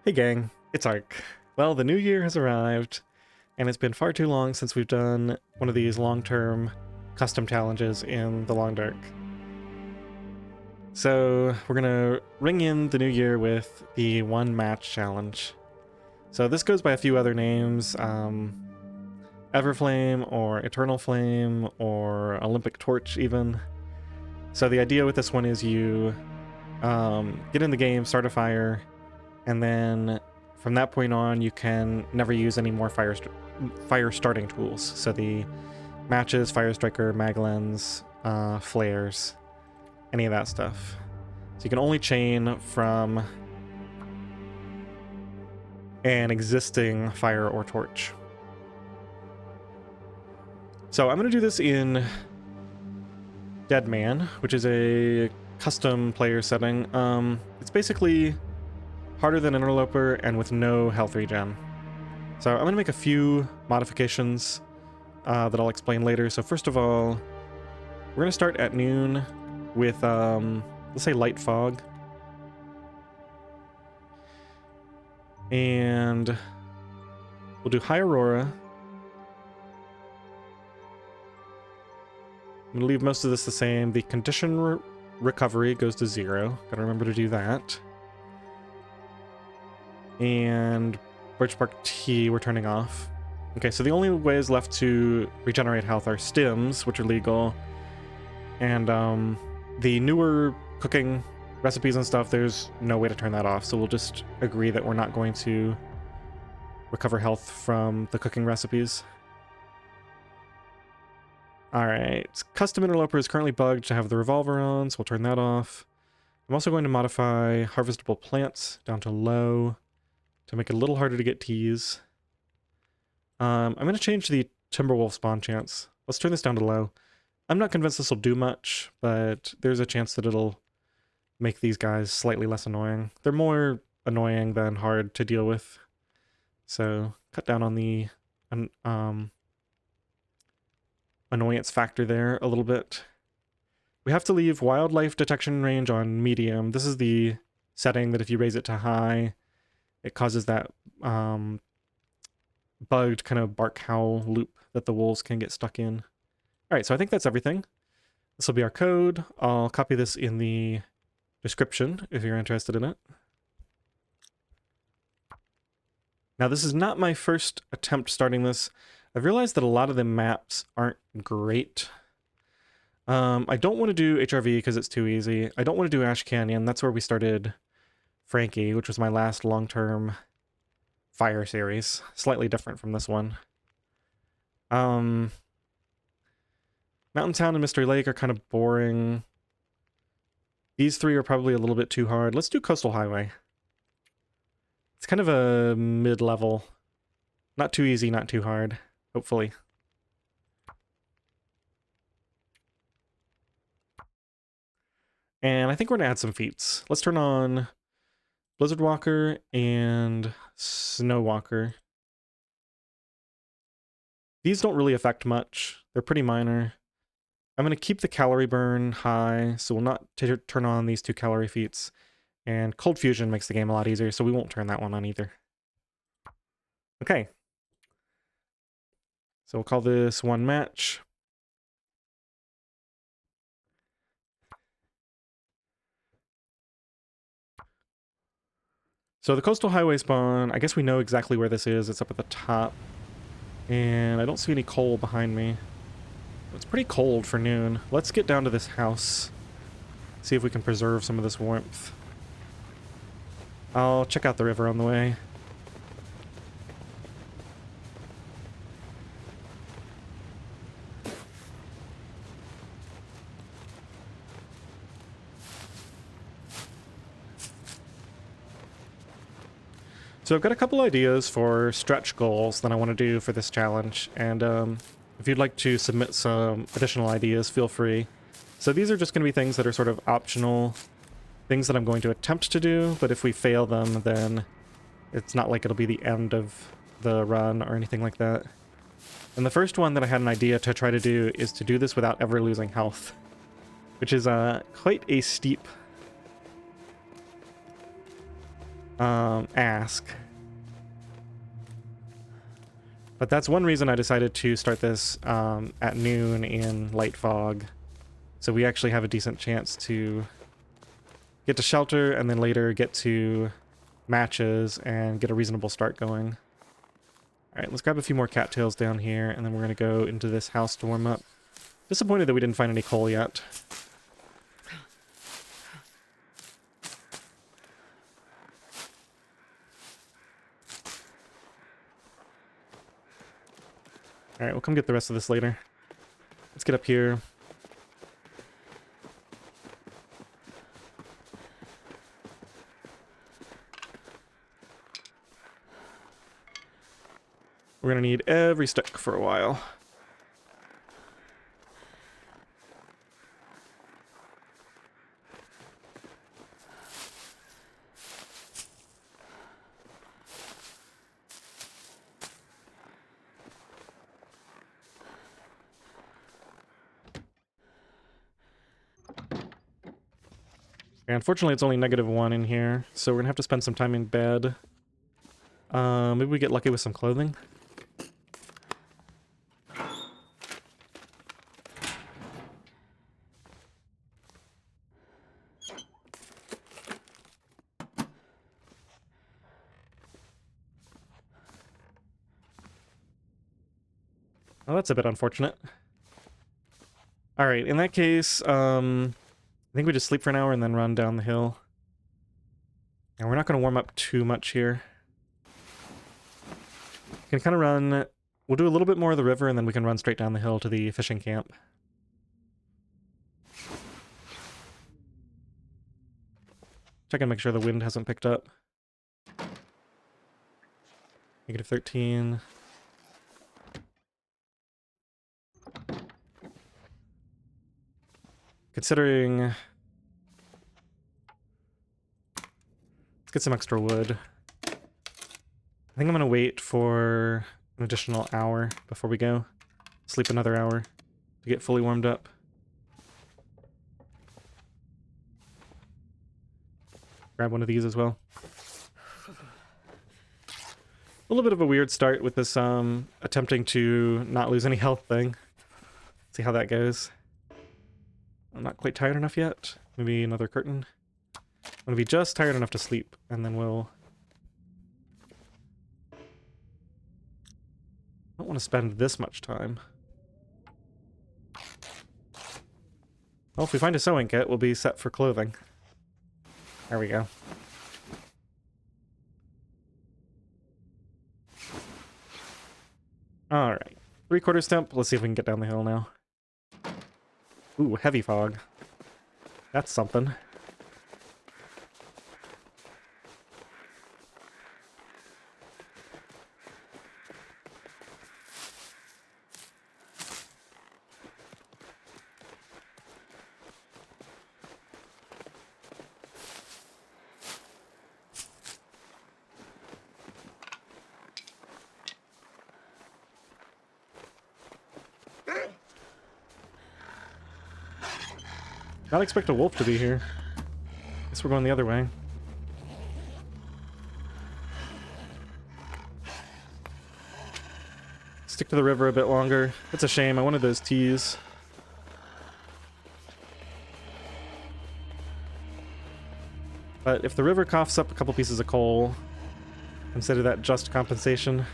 Hey gang, it's Ark. Well, the new year has arrived, and it's been far too long since we've done one of these long-term custom challenges in the Long Dark. So we're gonna ring in the new year with the one match challenge. So this goes by a few other names, Everflame or Eternal Flame or Olympic Torch even. So the idea with this one is you get in the game, start a fire, and then from that point on, you can never use any more fire starting tools. So the matches, Fire Striker, Maglens, flares, any of that stuff. So you can only chain from an existing fire or torch. So I'm going to do this in Deadman, which is a custom player setting. It's basically harder than Interloper and with no health regen. So I'm going to make a few modifications that I'll explain later. So first of all, we're going to start at noon with, let's say, light fog. And we'll do high aurora. I'm going to leave most of this the same. The condition recovery goes to 0. Gotta remember to do that. And birch bark tea we're turning off. Okay, so the only ways left to regenerate health are stims, which are legal, and the newer cooking recipes and stuff, there's no way to turn that off, so we'll just agree that we're not going to recover health from the cooking recipes. Alright, custom interloper is currently bugged to have the revolver on, so we'll turn that off. I'm also going to modify harvestable plants down to low to make it a little harder to get teas. I'm going to change the Timberwolf spawn chance. Let's turn this down to low. I'm not convinced this will do much, but there's a chance that it'll make these guys slightly less annoying. They're more annoying than hard to deal with. So cut down on the annoyance factor there a little bit. We have to leave wildlife detection range on medium. This is the setting that if you raise it to high, it causes that bugged kind of bark howl loop that the wolves can get stuck in. Alright, so I think that's everything. This will be our code. I'll copy this in the description if you're interested in it. Now, this is not my first attempt starting this. I've realized that a lot of the maps aren't great. I don't want to do HRV because it's too easy. I don't want to do Ash Canyon. That's where we started Frankie, which was my last long-term fire series. Slightly different from this one. Mountain Town and Mystery Lake are kind of boring. These three are probably a little bit too hard. Let's do Coastal Highway. It's kind of a mid-level. Not too easy, not too hard, hopefully. And I think we're going to add some feats. Let's turn on Blizzard Walker and Snow Walker. These don't really affect much. They're pretty minor. I'm going to keep the calorie burn high, so we'll not turn on these 2 calorie feats. And Cold Fusion makes the game a lot easier, so we won't turn that one on either. Okay. So we'll call this one match. So the Coastal Highway spawn, I guess we know exactly where this is. It's up at the top. And I don't see any coal behind me. It's pretty cold for noon. Let's get down to this house. See if we can preserve some of this warmth. I'll check out the river on the way. So I've got a couple ideas for stretch goals that I want to do for this challenge, and if you'd like to submit some additional ideas, feel free. So these are just going to be things that are sort of optional, things that I'm going to attempt to do, but if we fail them, then it's not like it'll be the end of the run or anything like that. And the first one that I had an idea to try to do is to do this without ever losing health, which is quite a steep ask. But that's one reason I decided to start this at noon in light fog. So we actually have a decent chance to get to shelter and then later get to matches and get a reasonable start going. Alright, let's grab a few more cattails down here and then we're going to go into this house to warm up. Disappointed that we didn't find any coal yet. Alright, we'll come get the rest of this later. Let's get up here. We're gonna need every stick for a while. Yeah, unfortunately, it's only -1 in here, so we're gonna have to spend some time in bed. Maybe we get lucky with some clothing. Oh, that's a bit unfortunate. Alright, in that case, I think we just sleep for an hour and then run down the hill. And we're not going to warm up too much here. We can kind of run... We'll do a little bit more of the river and then we can run straight down the hill to the fishing camp. Check and make sure the wind hasn't picked up. -13. Considering... Let's get some extra wood. I think I'm going to wait for an additional hour before we go. Sleep another hour to get fully warmed up. Grab one of these as well. A little bit of a weird start with this attempting to not lose any health thing. See how that goes. I'm not quite tired enough yet. Maybe another curtain. I'm gonna be just tired enough to sleep, and then we'll... I don't want to spend this much time. Well, if we find a sewing kit, we'll be set for clothing. There we go. Alright. 3/4 stump. Let's see if we can get down the hill now. Ooh, heavy fog. That's something. Not expect a wolf to be here. Guess we're going the other way. Stick to the river a bit longer. It's a shame. I wanted those teas. But if the river coughs up a couple pieces of coal, consider that just compensation.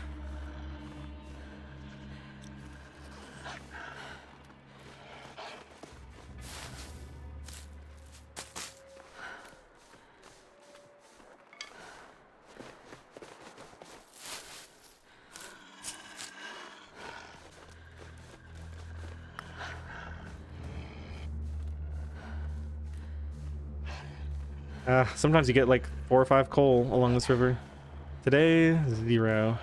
Sometimes you get like 4 or 5 coal along this river. Today, 0.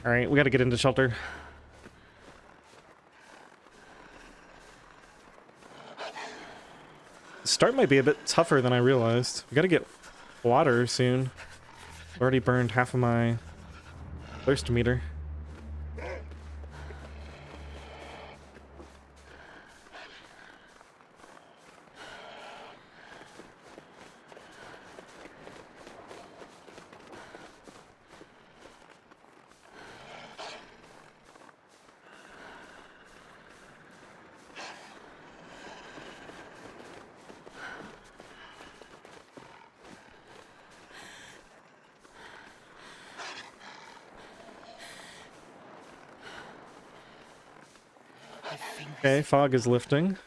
All right, we got to get into shelter. Start might be a bit tougher than I realized. We gotta get water soon. Already burned half of my thirst meter. Okay, fog is lifting.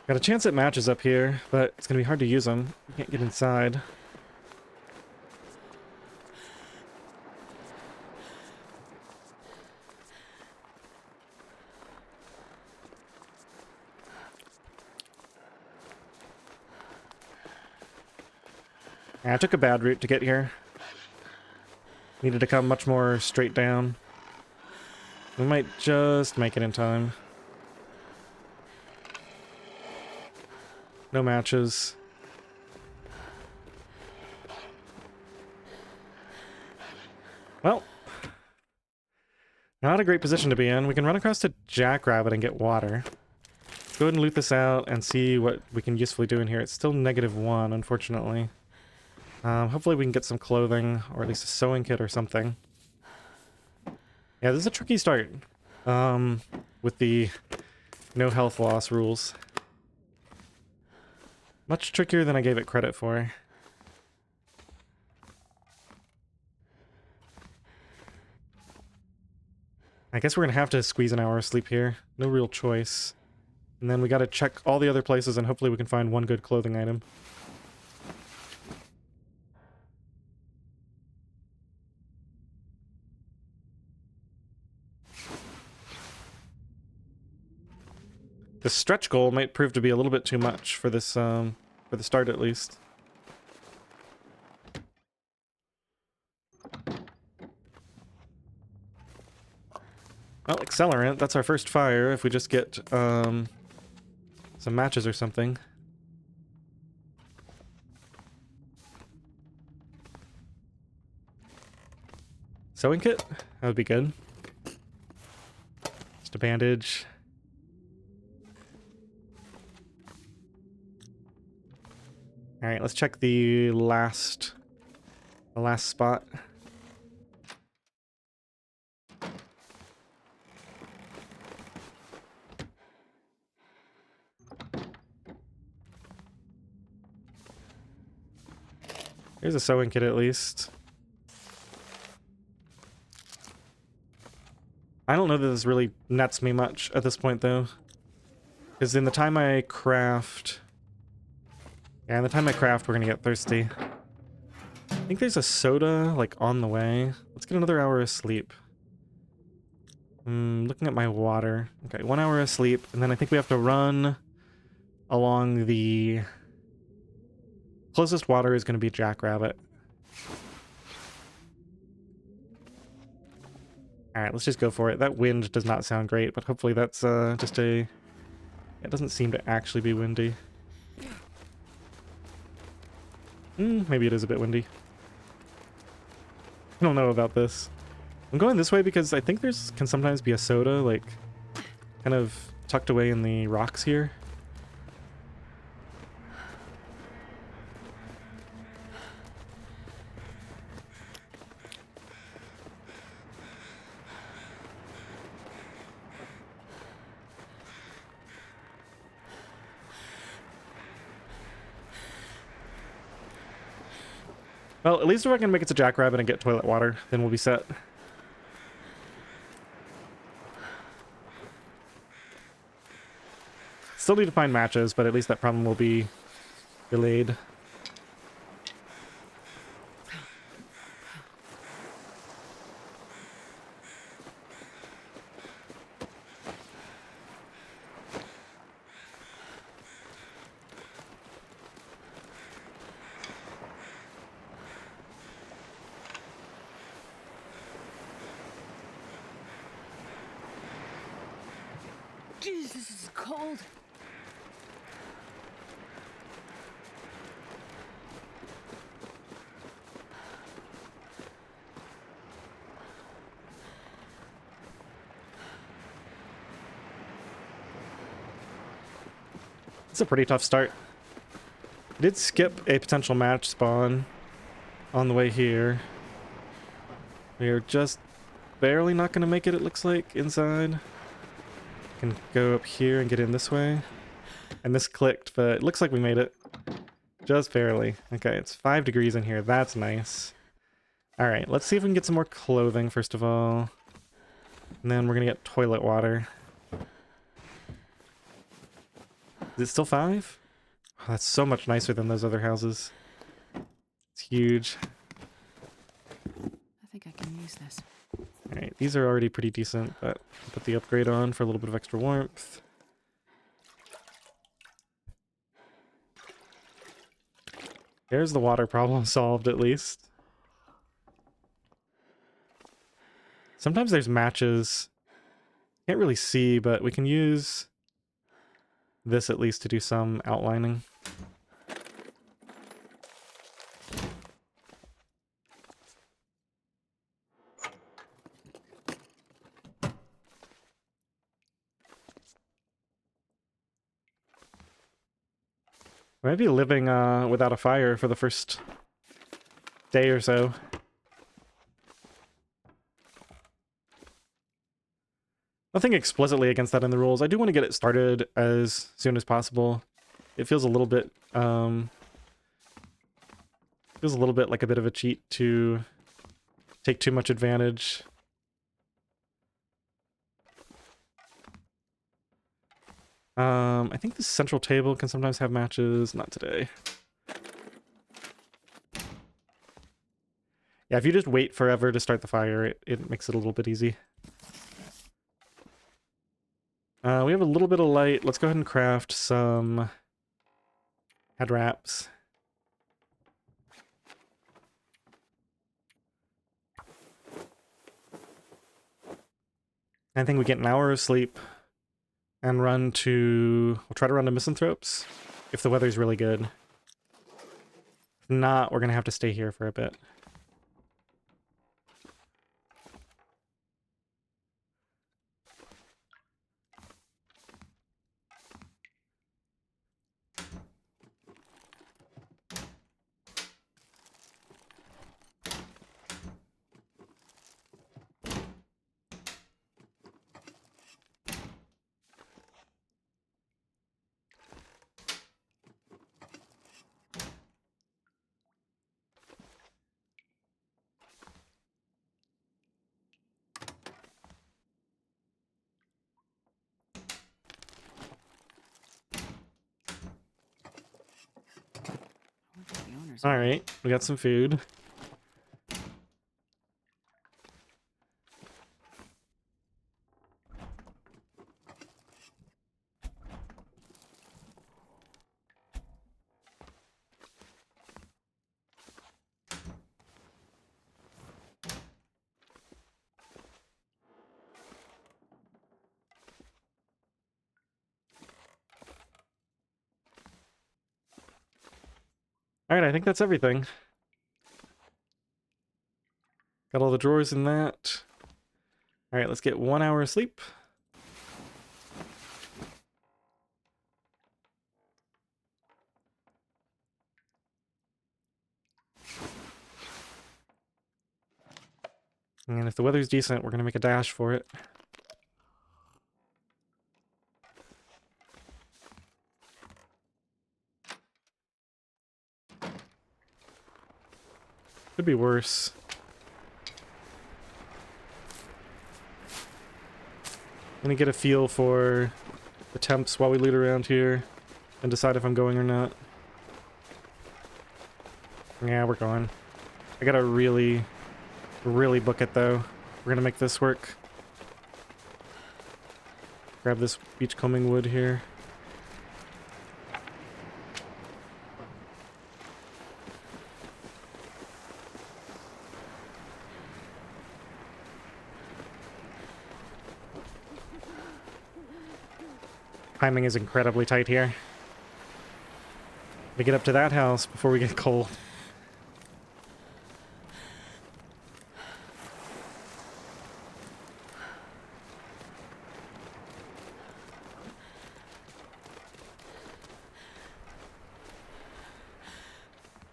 Got a chance at matches up here, but it's gonna be hard to use them. You can't get inside. Yeah, I took a bad route to get here. Needed to come much more straight down. We might just make it in time. No matches. Well, not a great position to be in. We can run across to Jackrabbit and get water. Go ahead and loot this out and see what we can usefully do in here. It's still -1, unfortunately. Hopefully we can get some clothing, or at least a sewing kit or something. Yeah, this is a tricky start. With the no health loss rules. Much trickier than I gave it credit for. I guess we're gonna have to squeeze an hour of sleep here. No real choice. And then we gotta check all the other places and hopefully we can find one good clothing item. The stretch goal might prove to be a little bit too much for this, for the start at least. Well, accelerant, that's our first fire if we just get, some matches or something. Sewing kit? That would be good. Just a bandage. Alright, let's check the last spot. Here's a sewing kit at least. I don't know that this really nets me much at this point though. Because in the time I craft... Yeah, in the time I craft, we're gonna get thirsty. I think there's a soda, like, on the way. Let's get another hour of sleep. Looking at my water. Okay, 1 hour of sleep, and then I think we have to run along the... Closest water is gonna be Jackrabbit. Alright, let's just go for it. That wind does not sound great, but hopefully that's just a... It doesn't seem to actually be windy. Maybe it is a bit windy. I don't know about this. I'm going this way because I think can sometimes be a soda, like, kind of tucked away in the rocks here. Well, at least if I can make it to Jackrabbit and get toilet water, then we'll be set. Still need to find matches, but at least that problem will be delayed. Jeez, this is cold. It's a pretty tough start. I did skip a potential match spawn on the way here. We are just barely not going to make it, it looks like, inside. Can go up here and get in this way. And this clicked, but it looks like we made it. Just barely. Okay, it's 5 degrees in here. That's nice. Alright, let's see if we can get some more clothing, first of all. And then we're going to get toilet water. Is it still 5? Oh, that's so much nicer than those other houses. It's huge. I think I can use this. Alright, these are already pretty decent, but I'll put the upgrade on for a little bit of extra warmth. There's the water problem solved, at least. Sometimes there's matches. Can't really see, but we can use this at least to do some outlining. We might be living without a fire for the first day or so. Nothing explicitly against that in the rules. I do want to get it started as soon as possible. It feels a little bit like a bit of a cheat to take too much advantage. I think the central table can sometimes have matches. Not today. Yeah, if you just wait forever to start the fire, it makes it a little bit easy. We have a little bit of light. Let's go ahead and craft some head wraps. I think we get an hour of sleep and we'll try to run to Misanthropes if the weather's really good. If not, we're gonna have to stay here for a bit. Alright, we got some food. Alright, I think that's everything. Got all the drawers in that. Alright, let's get 1 hour of sleep. And if the weather's decent, we're gonna make a dash for it. Could be worse. Gonna get a feel for the temps while we loot around here and decide if I'm going or not. Yeah, we're going. I gotta really book it though. We're gonna make this work. Grab this beachcombing wood here. timing is incredibly tight here. To get up to that house before we get cold.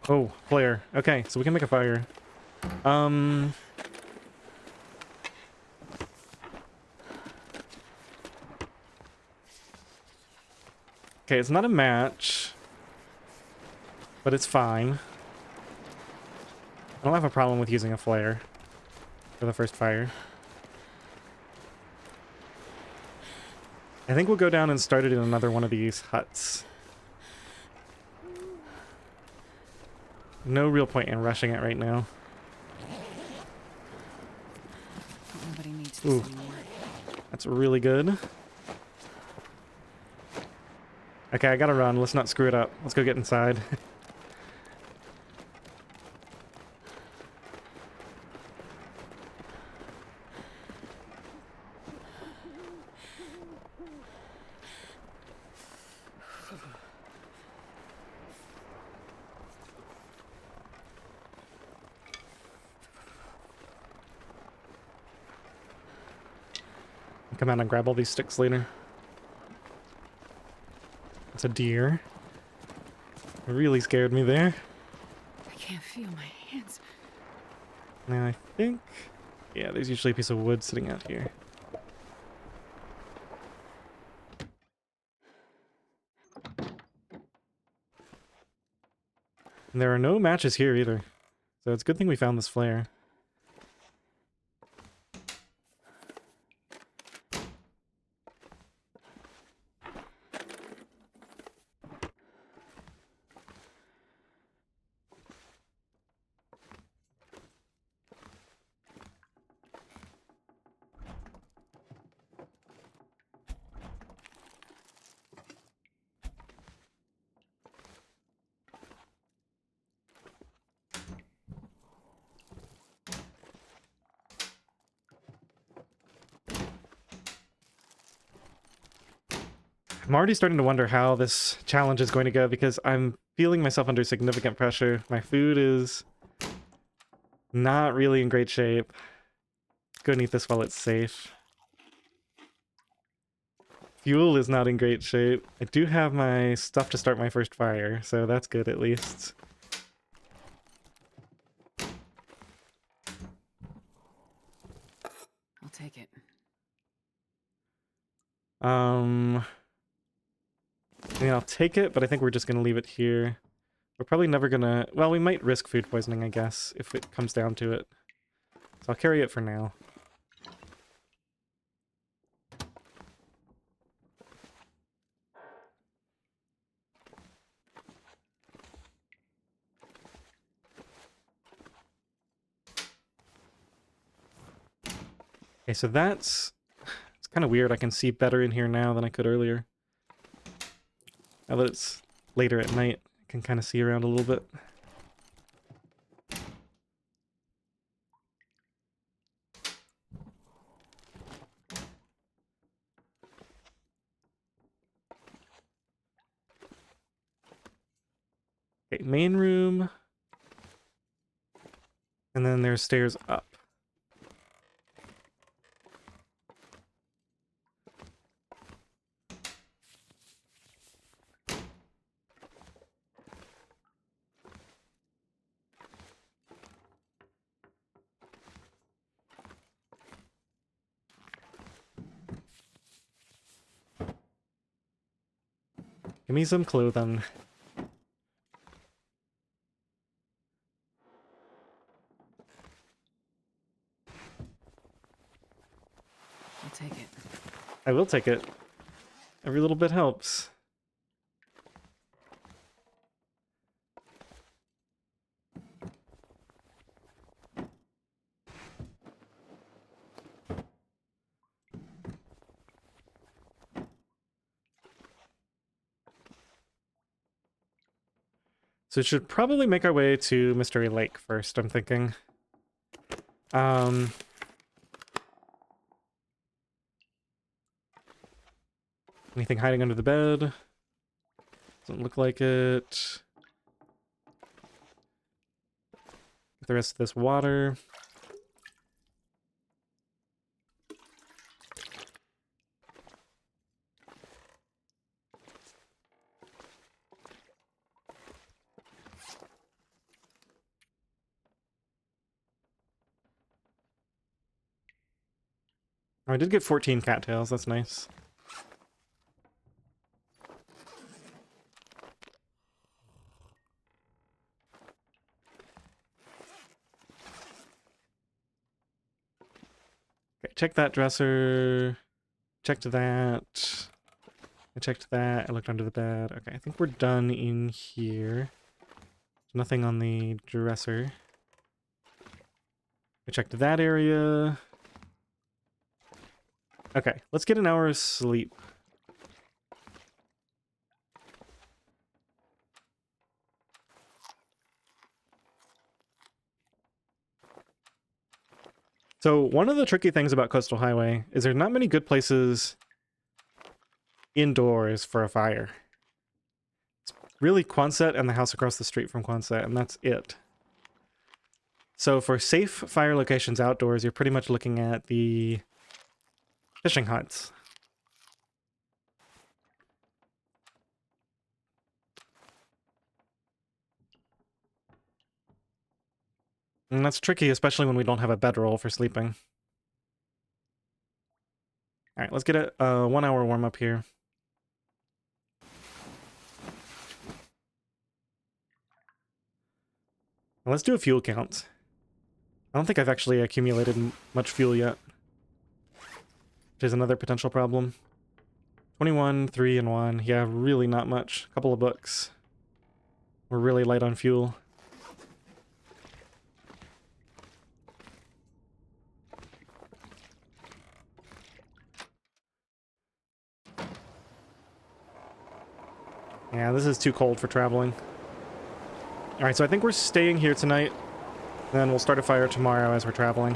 Oh, flare. Okay, so we can make a fire. Okay, it's not a match, but it's fine. I don't have a problem with using a flare for the first fire. I think we'll go down and start it in another one of these huts. No real point in rushing it right now. Nobody needs this anymore. That's really good. Okay, I gotta run. Let's not screw it up. Let's go get inside. Come out and grab all these sticks later. It's a deer. It really scared me there. I can't feel my hands. Now I think... yeah, there's usually a piece of wood sitting out here. And there are no matches here either. So it's a good thing we found this flare. I'm already starting to wonder how this challenge is going to go because I'm feeling myself under significant pressure. My food is not really in great shape. Go and eat this while it's safe. Fuel is not in great shape. I do have my stuff to start my first fire, so that's good at least. I'll take it. I mean, I'll take it, but I think we're just gonna leave it here. We're probably never gonna... well, we might risk food poisoning, I guess, if it comes down to it. So I'll carry it for now. Okay, so that's... it's kind of weird. I can see better in here now than I could earlier. Now that it's later at night, I can kind of see around a little bit. Okay, main room. And then there's stairs up. Give me some clothing. I'll take it. I will take it. Every little bit helps. So we should probably make our way to Mystery Lake first, I'm thinking. Anything hiding under the bed? Doesn't look like it. Get the rest of this water. Oh, I did get 14 cattails. That's nice. Okay, check that dresser. Checked that. I checked that. I looked under the bed. Okay, I think we're done in here. There's nothing on the dresser. I checked that area. Okay, let's get an hour's sleep. So one of the tricky things about Coastal Highway is there's not many good places indoors for a fire. It's really Quonset and the house across the street from Quonset, and that's it. So for safe fire locations outdoors, you're pretty much looking at the fishing huts. And that's tricky, especially when we don't have a bedroll for sleeping. Alright, let's get a 1 hour warm up here. Now let's do a fuel count. I don't think I've actually accumulated much fuel yet, which is another potential problem. 21, 3, and 1. Yeah, really not much. A couple of books. We're really light on fuel. Yeah, this is too cold for traveling. Alright, so I think we're staying here tonight. Then we'll start a fire tomorrow as we're traveling.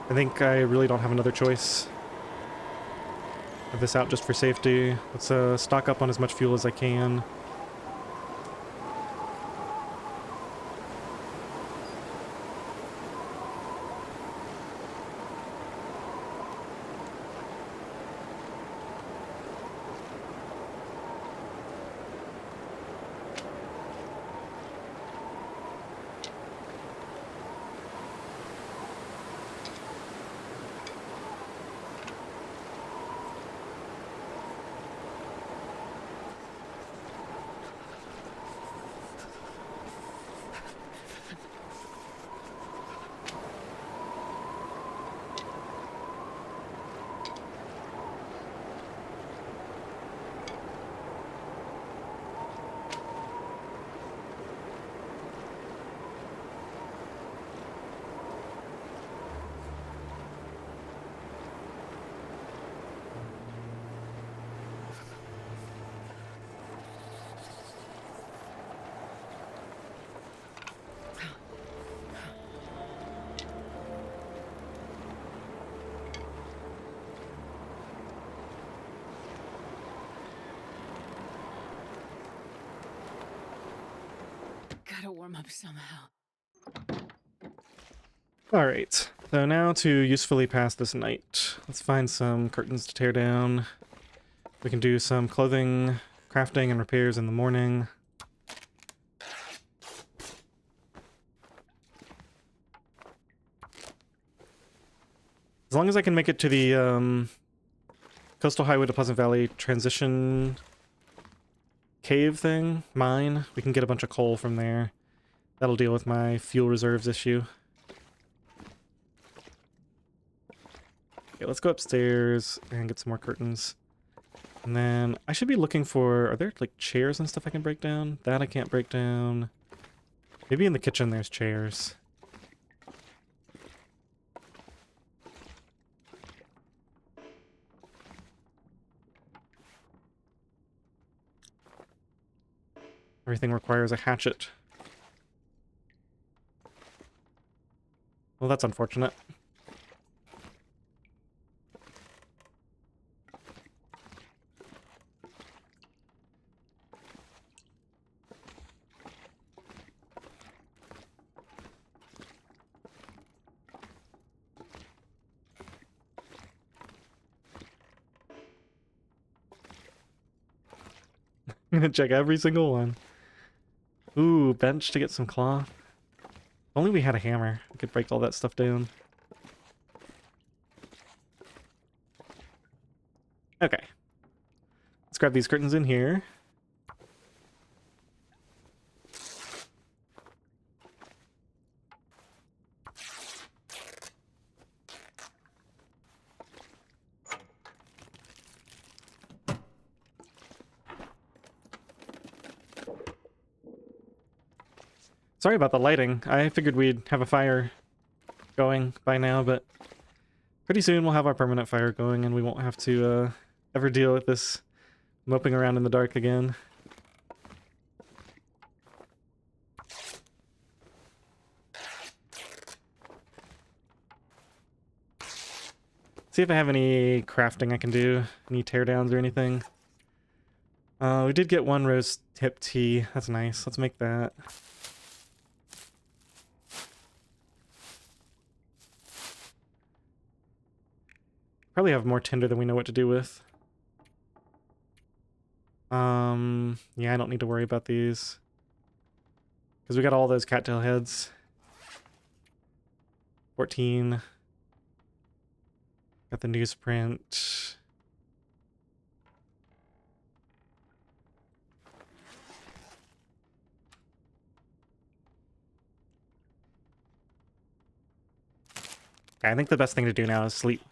I think I really don't have another choice. Have this out just for safety. Let's stock up on as much fuel as I can. Gotta warm up somehow. Alright, so now to usefully pass this night. Let's find some curtains to tear down. We can do some clothing crafting and repairs in the morning. As long as I can make it to the Coastal Highway to Pleasant Valley transition cave thing, mine, we can get a bunch of coal from there. That'll deal with my fuel reserves issue. Okay, let's go upstairs and get some more curtains. And then I should be looking for... Are there, like, chairs and stuff I can break down? That I can't break down. Maybe in the kitchen there's chairs. Everything requires a hatchet. Well, that's unfortunate. I'm gonna check every single one. Ooh, bench to get some cloth. If only we had a hammer. We could break all that stuff down. Okay. Let's grab these curtains in here. Sorry about the lighting. I figured we'd have a fire going by now, but pretty soon we'll have our permanent fire going and we won't have to ever deal with this moping around in the dark again. See if I have any crafting I can do, any teardowns or anything. We did get one rose hip tea. That's nice. Let's make that. Probably have more tinder than we know what to do with. Yeah, I don't need to worry about these. Because we got all those cattail heads. 14. Got the newsprint. Okay, I think the best thing to do now is sleep.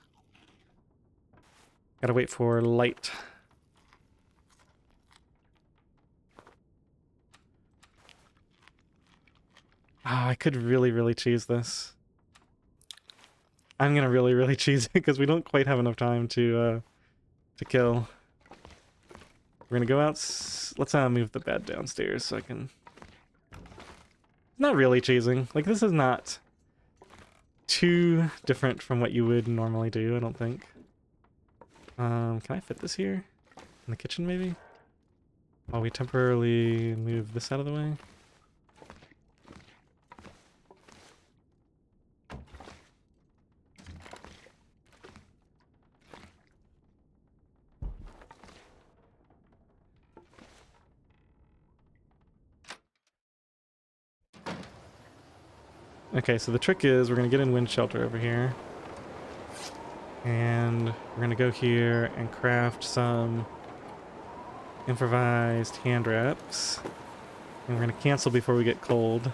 Gotta wait for light. Ah, I could really cheese this. I'm gonna really cheese it because we don't quite have enough time to kill. We're gonna go out. Let's move the bed downstairs so I can. Not really cheesing. Like, this is not too different from what you would normally do, I don't think. Can I fit this here? In the kitchen, maybe? While we temporarily move this out of the way? Okay, so the trick is we're going to get in wind shelter over here. And we're going to go here and craft some improvised hand wraps. And we're going to cancel before we get cold.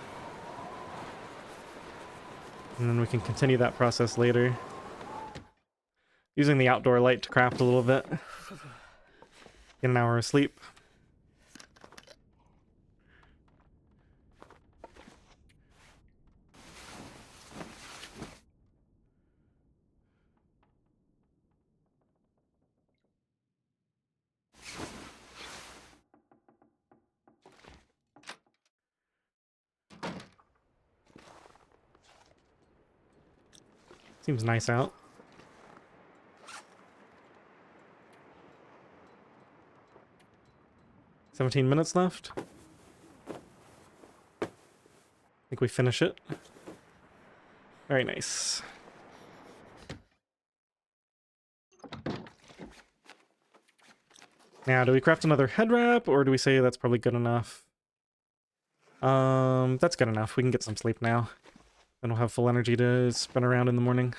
And then we can continue that process later. Using the outdoor light to craft a little bit. Get an hour of sleep. Seems nice out. "17 minutes left. I think we finish it. Very nice. Now, do we craft another head wrap, or do we say that's probably good enough? That's good enough. We can get some sleep now. Then we'll have full energy to spin around in the morning.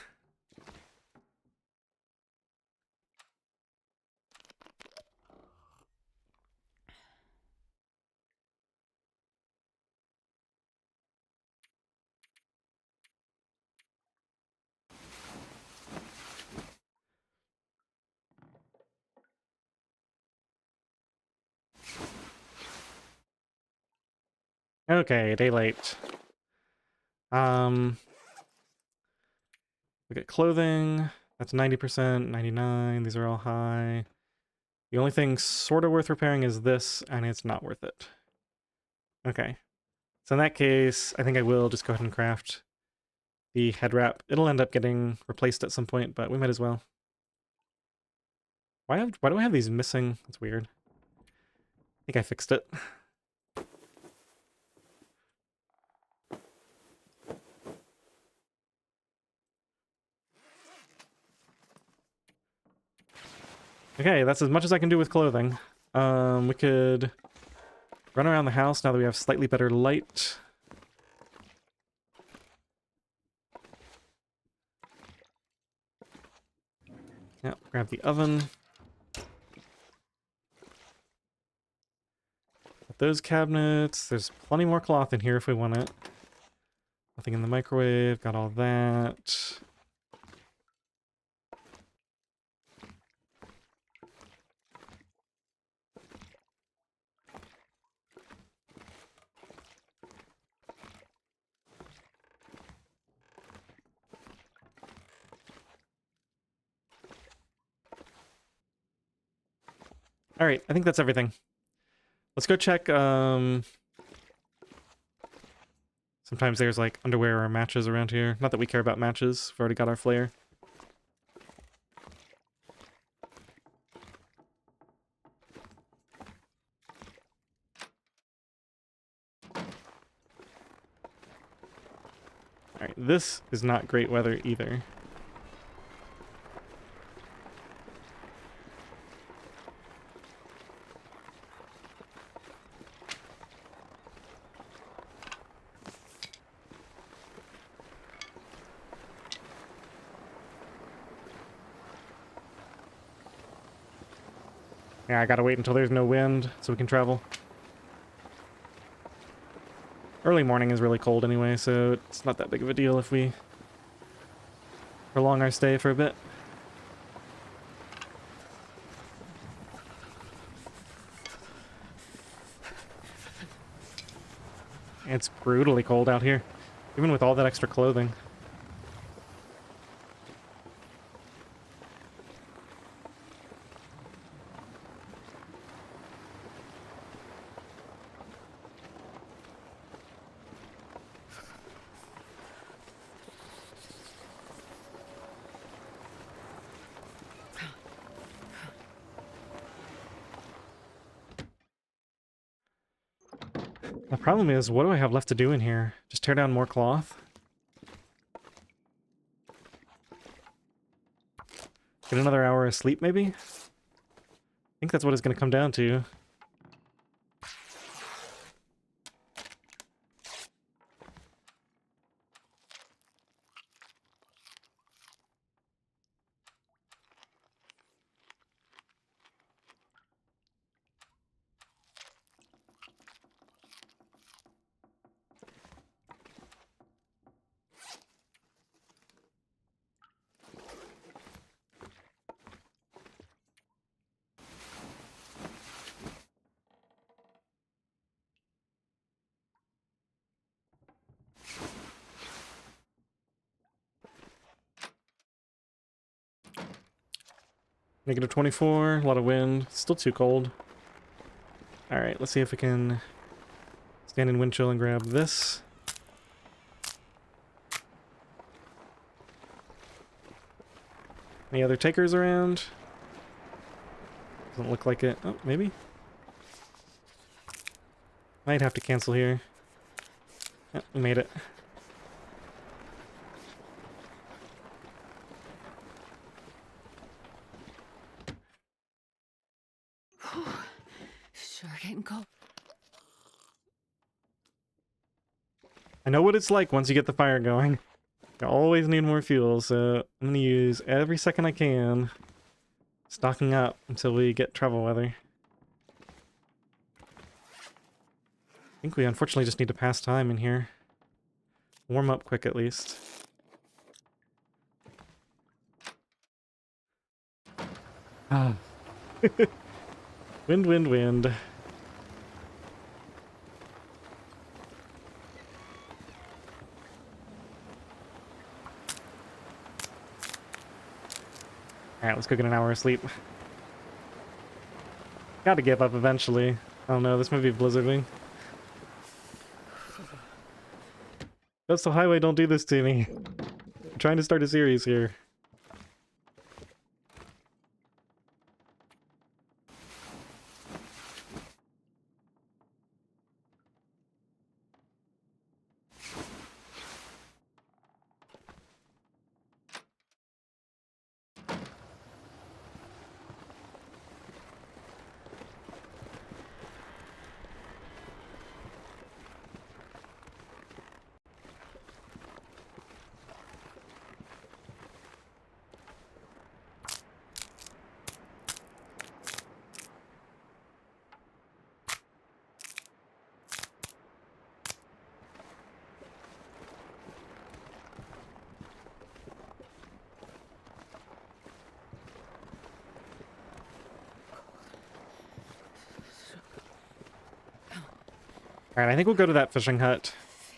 Okay, daylight. We get clothing. That's 90%, 99. These are all high. The only thing sort of worth repairing is this, and it's not worth it. Okay. So in that case, I think I will just go ahead and craft the head wrap. It'll end up getting replaced at some point, but we might as well. Why do I have these missing? That's weird. I think I fixed it. Okay, that's as much as I can do with clothing. We could Run around the house now that we have slightly better light. Yep, grab the oven. Got those cabinets. There's plenty more cloth in here if we want it. Nothing in the microwave. Got all that. All right, I think that's everything. Let's go check. Sometimes there's like underwear or matches around here. Not that we care about matches. We've already got our flare. All right, this is not great weather either. Yeah, I gotta wait until there's no wind so we can travel. Early morning is really cold anyway, so it's not that big of a deal if we prolong our stay for a bit. It's brutally cold out here, even with all that extra clothing. The problem is, what do I have left to do in here? Just tear down more cloth? Get another hour of sleep, maybe? I think that's what it's going to come down to. Negative 24, a lot of wind, still too cold. Alright, let's see if we can stand in wind chill and grab this. Any other takers around? Doesn't look like it. Oh, maybe? Might have to cancel here. Yep, we made it. Sure getting cold. I know what it's like once you get the fire going. You always need more fuel, so I'm gonna use every second I can stocking up until we get travel weather. I think we unfortunately just need to pass time in here. Warm up quick at least. Ah. Wind, wind, wind. Alright, let's go get an hour of sleep. Gotta give up eventually. Oh no, this might be blizzarding. Coastal Highway, don't do this to me. I'm trying to start a series here. Alright, I think we'll go to that fishing hut.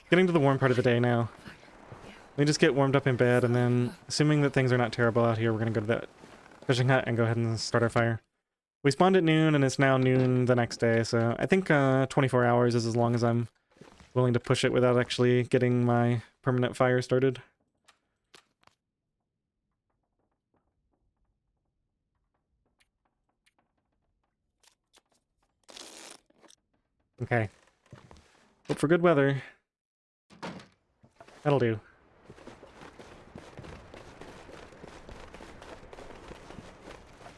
Getting to the warm part of the day now. Let me just get warmed up in bed, and then, assuming that things are not terrible out here, we're going to go to that fishing hut and go ahead and start our fire. We spawned at noon, and it's now noon the next day, so I think 24 hours is as long as I'm willing to push it without actually getting my permanent fire started. Okay. Hope for good weather. That'll do.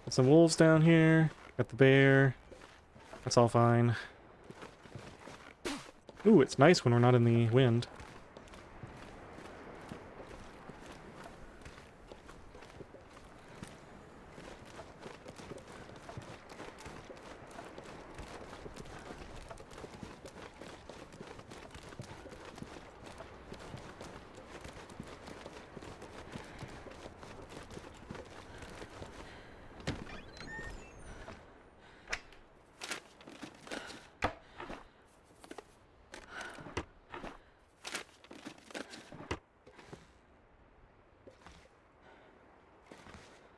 Got some wolves down here. Got the bear. That's all fine. Ooh, it's nice when we're not in the wind.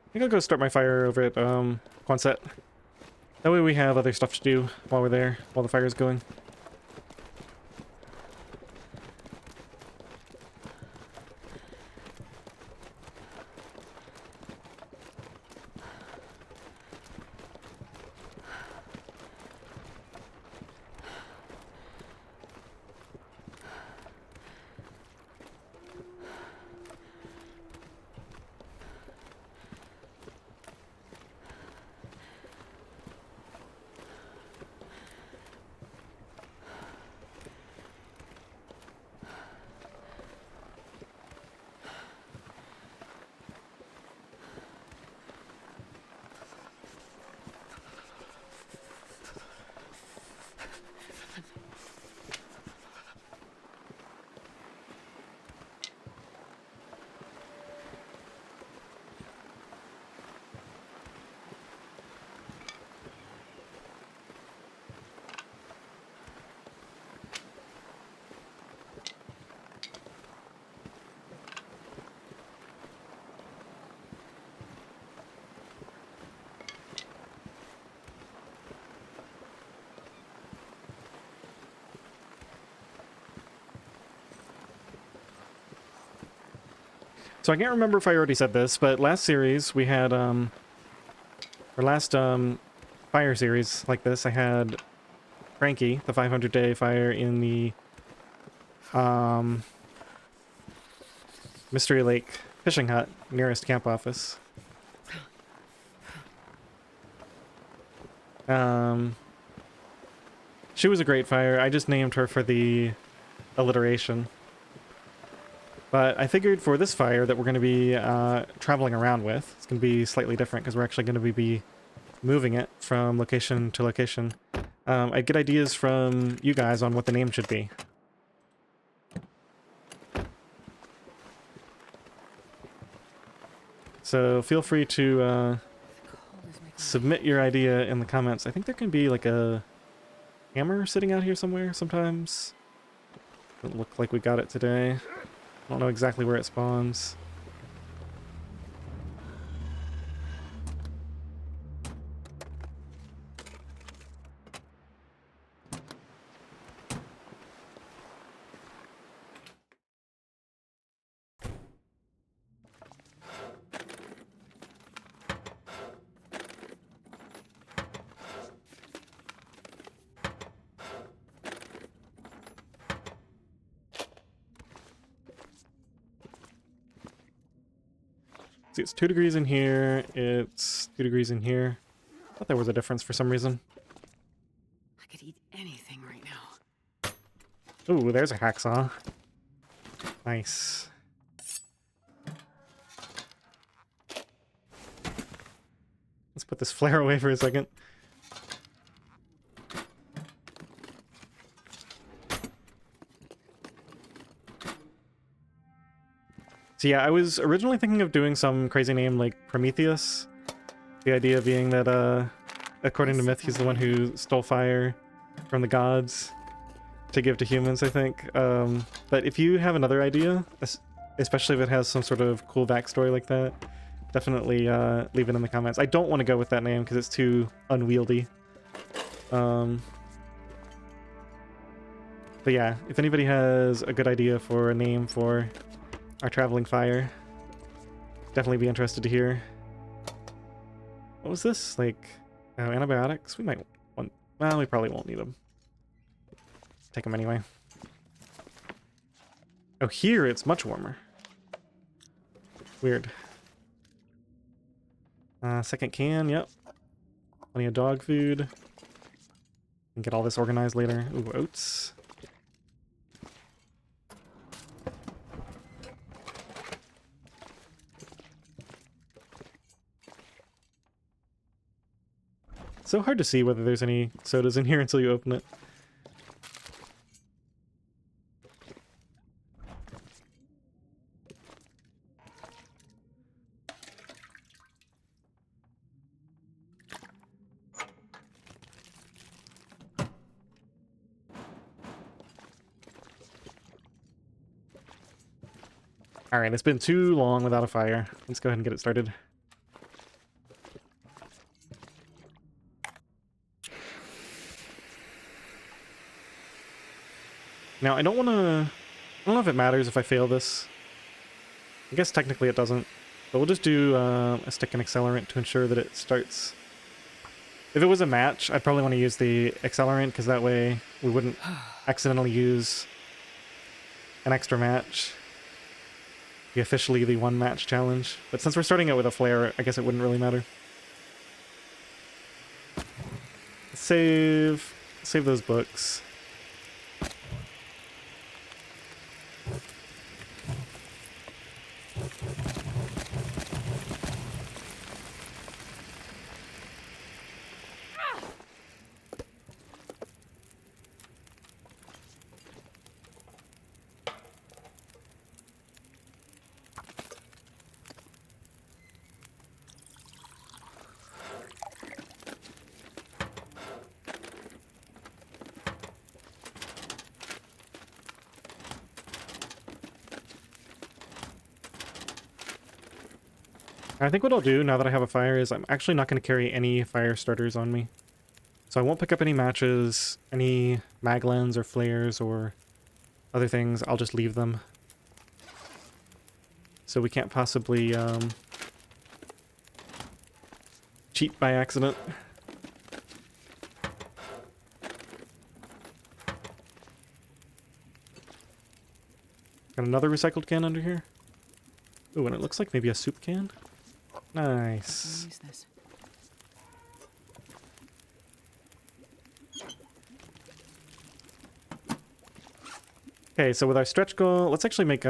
I think I'll go start my fire over at Quonset. That way we have other stuff to do while we're there, while the fire's going. So I can't remember if I already said this, but last series we had, or last fire series like this, I had Frankie, the 500-day fire in the Mystery Lake fishing hut nearest camp office. She was a great fire. I just named her for the alliteration. But I figured for this fire that we're going to be traveling around with, it's going to be slightly different because we're actually going to be moving it from location to location. I'd get ideas from you guys on what the name should be. So feel free to submit your idea in the comments. I think there can be like a hammer sitting out here somewhere sometimes. Doesn't look like we got it today. I don't know exactly where it spawns. See, it's 2 degrees in here, it's 2 degrees in here. I thought there was a difference for some reason. I could eat anything right now. Ooh, there's a hacksaw. Nice. Let's put this flare away for a second. So yeah, I was originally thinking of doing some crazy name like Prometheus. The idea being that, according to myth, he's the one who stole fire from the gods. to give to humans, I think. But if you have another idea, especially if it has some sort of cool backstory like that, definitely leave it in the comments. I don't want to go with that name because it's too unwieldy. But yeah, if anybody has a good idea for a name for our traveling fire, definitely be interested to hear. What was this? Like, antibiotics? We might want... Well, we probably won't need them. Take them anyway. Oh, here it's much warmer. Weird. Second can, yep. Plenty of dog food. And get all this organized later. Ooh, oats. So hard to see whether there's any sodas in here until you open it. Alright, it's been too long without a fire. Let's go ahead and get it started. Now, I don't know if it matters if I fail this. I guess technically it doesn't. But we'll just do a stick and accelerant to ensure that it starts. If it was a match, I'd probably want to use the accelerant, because that way we wouldn't accidentally use an extra match. Be officially the one match challenge. But since we're starting it with a flare, I guess it wouldn't really matter. Save those books. I think what I'll do now that I have a fire is I'm actually not going to carry any fire starters on me. So I won't pick up any matches, any maglens or flares or other things. I'll just leave them. So we can't possibly cheat by accident. Got another recycled can under here. Ooh, and it looks like maybe a soup can. Nice. Use this. Okay, so with our stretch goal, let's actually make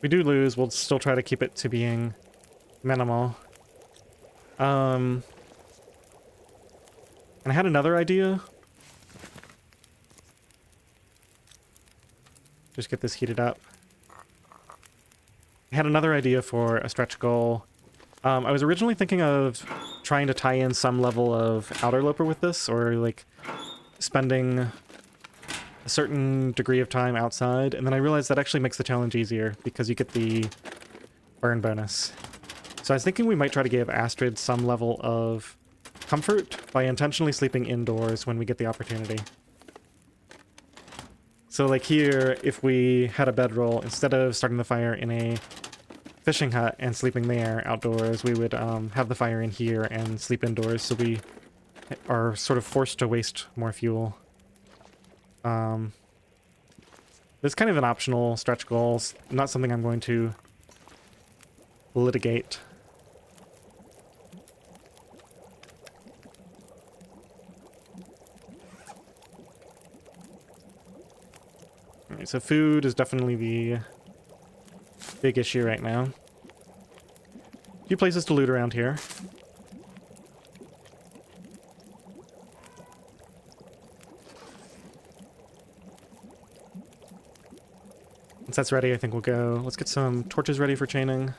we do lose, we'll still try to keep it to being minimal. And I had another idea. Just get this heated up. I had another idea for a stretch goal. I was originally thinking of trying to tie in some level of outer loper with this, or like spending a certain degree of time outside, and then I realized that actually makes the challenge easier because you get the burn bonus. So I was thinking we might try to give Astrid some level of comfort by intentionally sleeping indoors when we get the opportunity. So like here, if we had a bedroll, instead of starting the fire in a fishing hut and sleeping there outdoors, we would have the fire in here and sleep indoors, so we are sort of forced to waste more fuel. It's kind of an optional stretch goal, not something I'm going to litigate. Alright, so food is definitely the big issue right now. A few places to loot around here. Once that's ready, I think we'll go. Let's get some torches ready for chaining.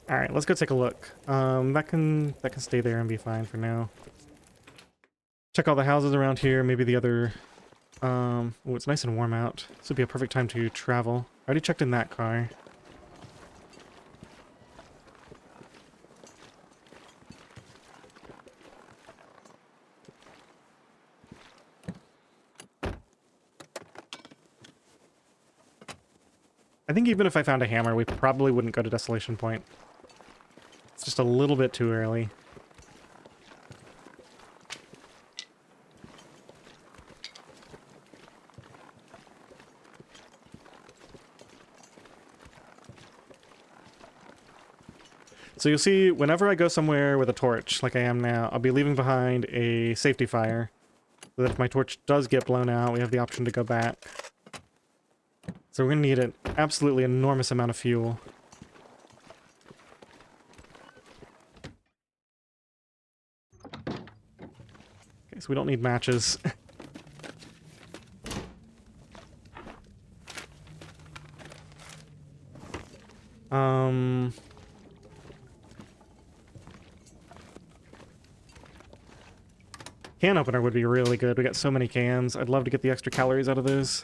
All right, let's go take a look. That can stay there and be fine for now. Check all the houses around here. Maybe the other. Oh, it's nice and warm out. This would be a perfect time to travel. I already checked in that car. I think even if I found a hammer, we probably wouldn't go to Desolation Point. It's just a little bit too early. So you'll see, whenever I go somewhere with a torch, like I am now, I'll be leaving behind a safety fire. So that if my torch does get blown out, we have the option to go back. So we're going to need an absolutely enormous amount of fuel. Okay, so we don't need matches. Can opener would be really good. We got so many cans. I'd love to get the extra calories out of those.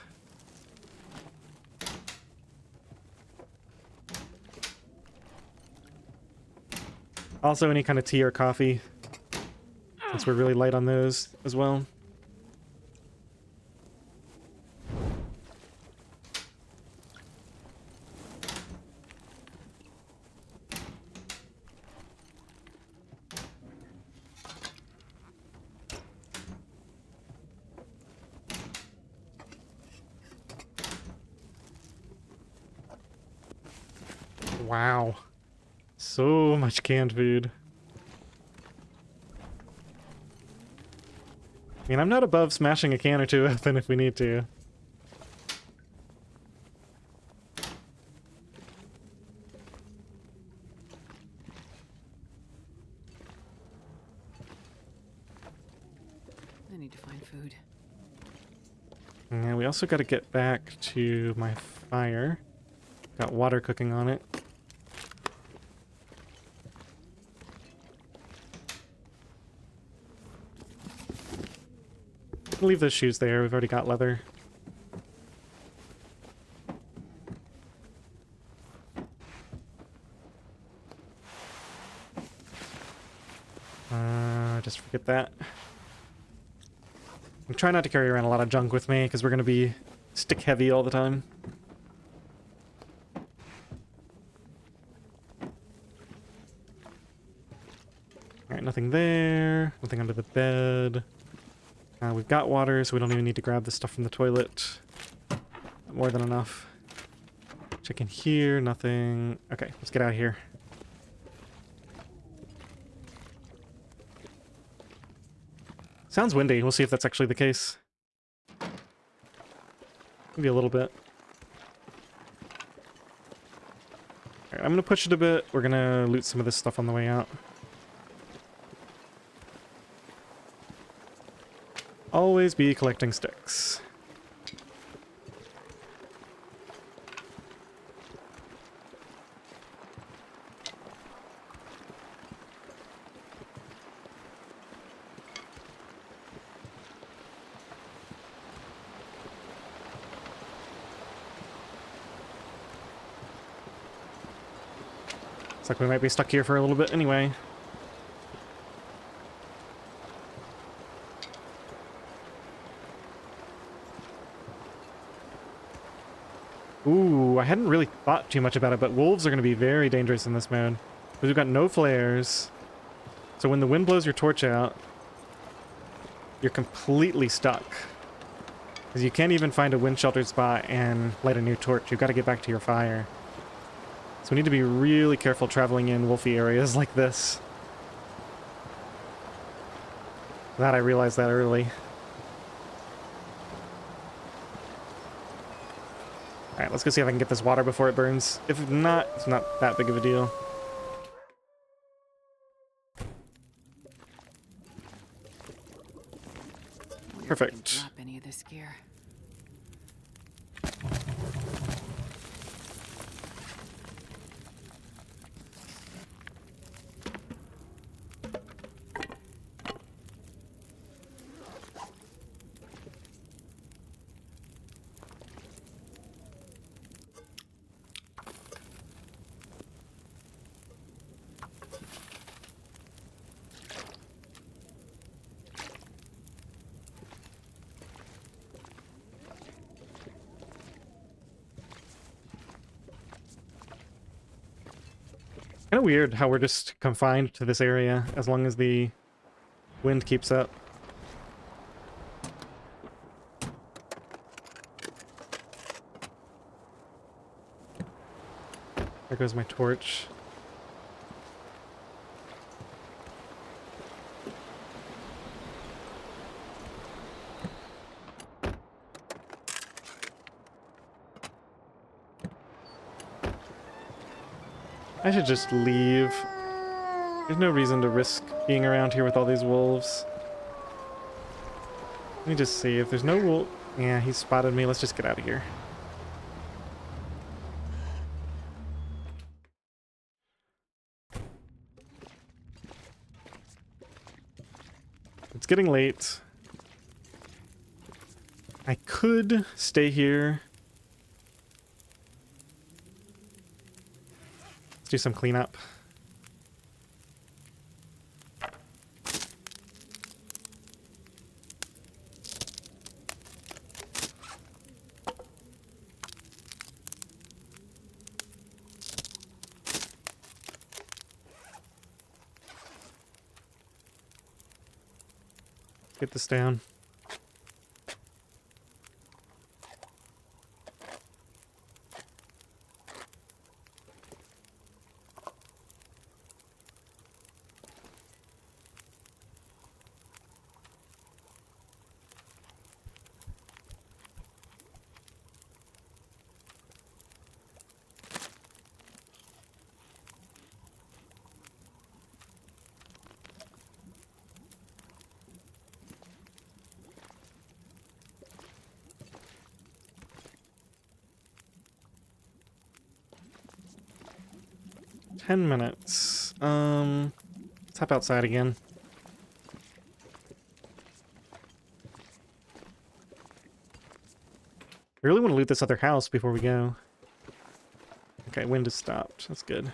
Also, any kind of tea or coffee, since we're really light on those as well. Wow. So much canned food. I mean, I'm not above smashing a can or two open if we need to. I need to find food. And we also got to get back to my fire. Got water cooking on it. Leave those shoes there. We've already got leather. Just forget that. I'm trying not to carry around a lot of junk with me because we're going to be stick heavy all the time. Alright, nothing there. Nothing under the bed. We've got water, so we don't even need to grab the stuff from the toilet. More than enough. Check in here, nothing. Okay, let's get out of here. Sounds windy. We'll see if that's actually the case. Maybe a little bit. Alright, I'm going to push it a bit. We're going to loot some of this stuff on the way out. Always be collecting sticks. Looks like we might be stuck here for a little bit anyway. Ooh, I hadn't really thought too much about it, but wolves are going to be very dangerous in this mode. Because we've got no flares. So when the wind blows your torch out, you're completely stuck. Because you can't even find a wind sheltered spot and light a new torch. You've got to get back to your fire. So we need to be really careful traveling in wolfy areas like this. Glad I realized that early. Alright, let's go see if I can get this water before it burns. If not, it's not that big of a deal. Perfect. Drop any of this gear. Kind of weird how we're just confined to this area as long as the wind keeps up. There goes my torch. I should just leave. There's no reason to risk being around here with all these wolves. Let me just see if there's no wolf. Yeah, he spotted me. Let's just get out of here. It's getting late. I could stay here. Let's do some cleanup. Get this down. $10. Let's hop outside again. I really want to loot this other house before we go. Okay, wind has stopped. That's good.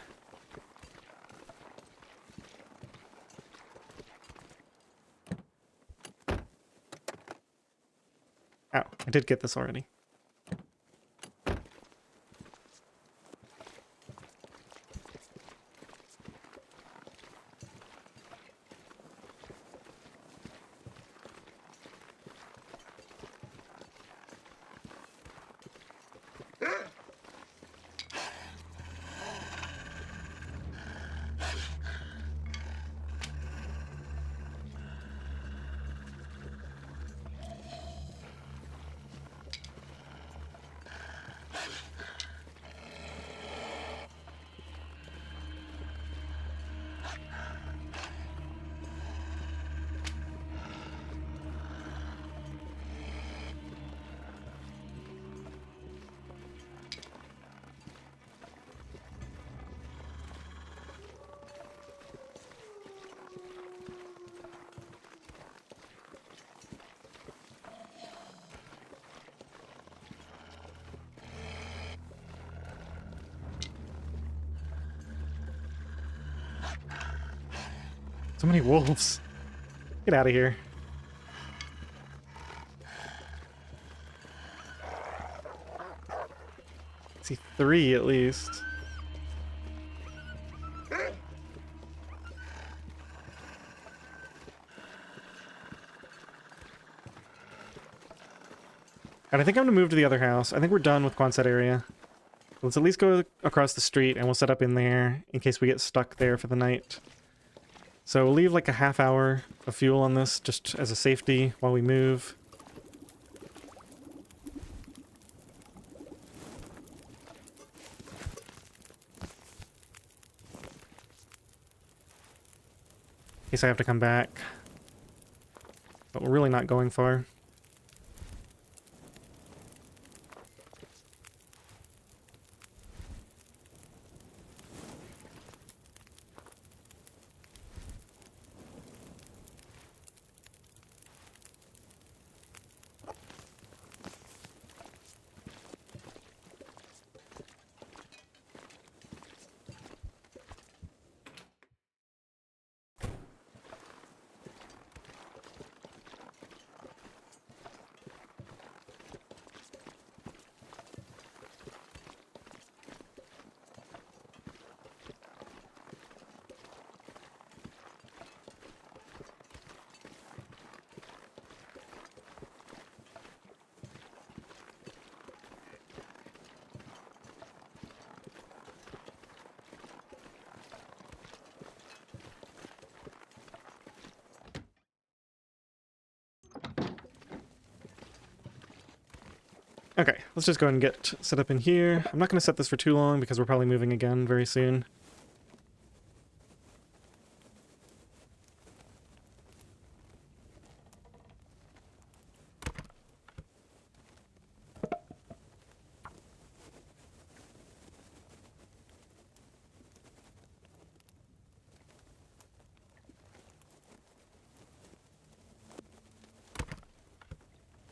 Ow, I did get this already. So many wolves. Get out of here. I see 3 at least. And I think I'm gonna move to the other house. I think we're done with Quonset area. Let's at least go across the street and we'll set up in there in case we get stuck there for the night. So we'll leave like a half hour of fuel on this just as a safety while we move. In case I have to come back. But we're really not going far. Okay, let's just go ahead and get set up in here. I'm not going to set this for too long because we're probably moving again very soon.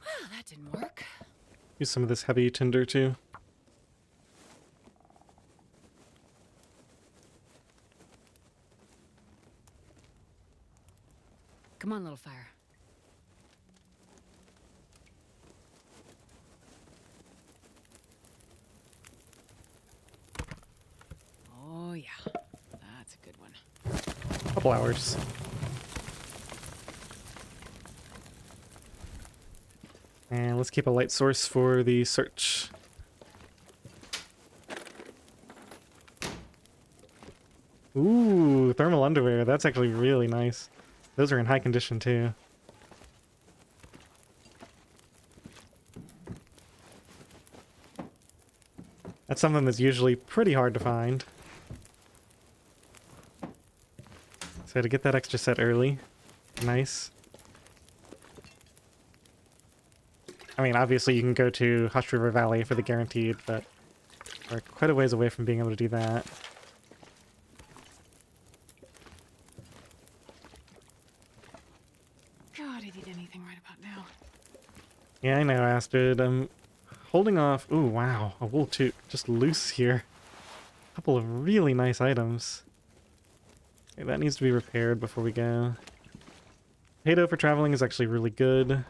Well, that didn't work. Use some of this heavy tinder too. Come on, little fire. Oh, yeah. That's a good one. Couple hours. And let's keep a light source for the search. Ooh, thermal underwear. That's actually really nice. Those are in high condition too. That's something that's usually pretty hard to find. So to get that extra set early. Nice. I mean, obviously you can go to Hush River Valley for the guaranteed, but we're quite a ways away from being able to do that. God, I'd eat anything right about now. Yeah, I know, Astrid. I'm holding off. Ooh, wow. A wool toque. Just loose here. A couple of really nice items. Okay, that needs to be repaired before we go. Potato for traveling is actually really good.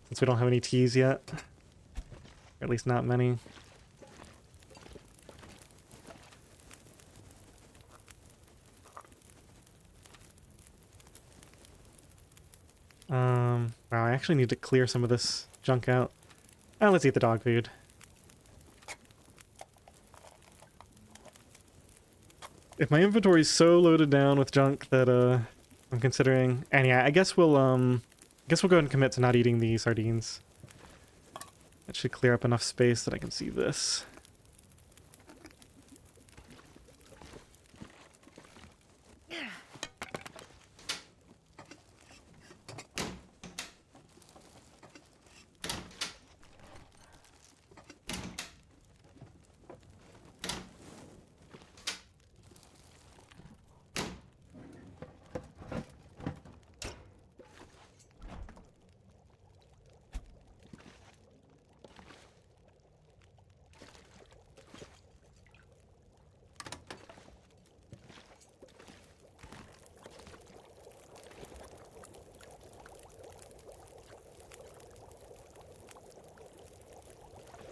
Since we don't have any teas yet. Or at least not many. Wow, I actually need to clear some of this junk out. Oh, let's eat the dog food. If my inventory is so loaded down with junk that I'm considering, and yeah, I guess we'll go ahead and commit to not eating the sardines. That should clear up enough space that I can see this.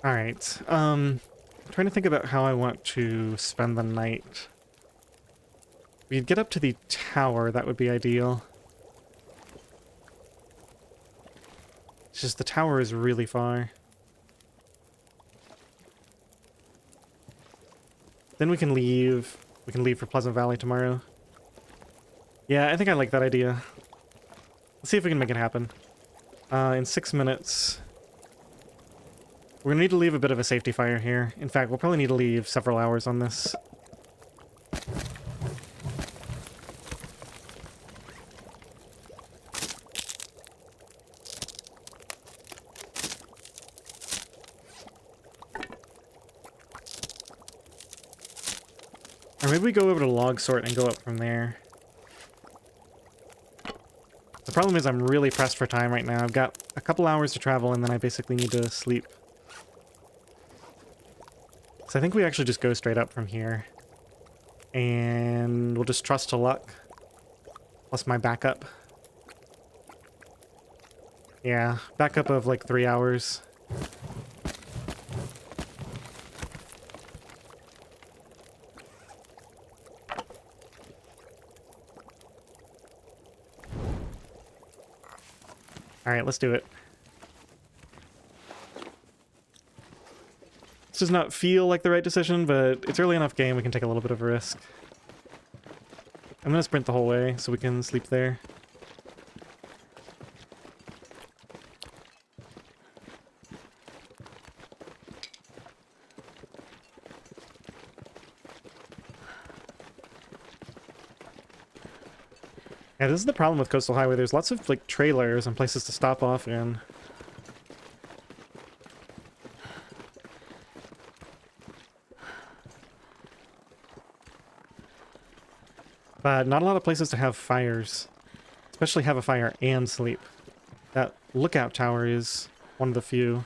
Alright, trying to think about how I want to spend the night. If we could get up to the tower, that would be ideal. It's just the tower is really far. Then we can leave. We can leave for Pleasant Valley tomorrow. Yeah, I think I like that idea. Let's see if we can make it happen. In 6 minutes... We're gonna need to leave a bit of a safety fire here. In fact, we'll probably need to leave several hours on this. Or maybe we go over to log sort and go up from there. The problem is I'm really pressed for time right now. I've got a couple hours to travel and then I basically need to sleep. So I think we actually just go straight up from here. And we'll just trust to luck. Plus my backup. Yeah, backup of like 3 hours. Alright, let's do it. This does not feel like the right decision, but it's early enough game we can take a little bit of a risk. I'm gonna sprint the whole way so we can sleep there. Yeah, this is the problem with Coastal Highway. There's lots of like trailers and places to stop off in. But not a lot of places to have fires. Especially have a fire and sleep. That lookout tower is one of the few.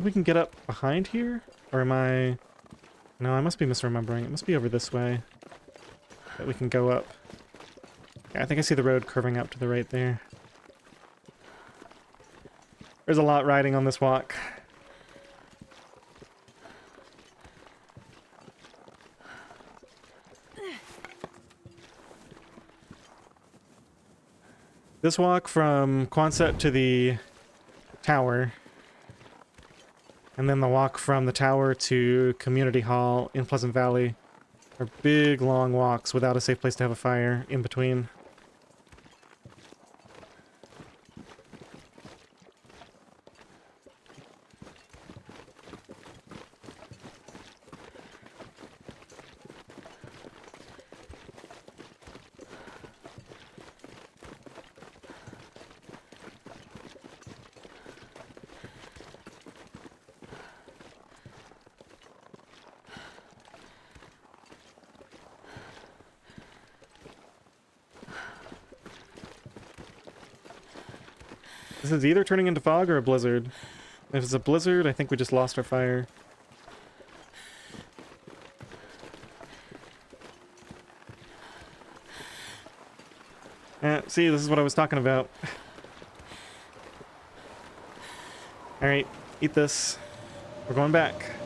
We can get up behind here? Or am I... No, I must be misremembering. It must be over this way that we can go up. Yeah, I think I see the road curving up to the right there. There's a lot riding on this walk. This walk from Quonset to the tower, and then the walk from the tower to Community Hall in Pleasant Valley are big, long walks without a safe place to have a fire in between. This is either turning into fog or a blizzard. If it's a blizzard, I think we just lost our fire. See, this is what I was talking about. Alright, eat this. We're going back.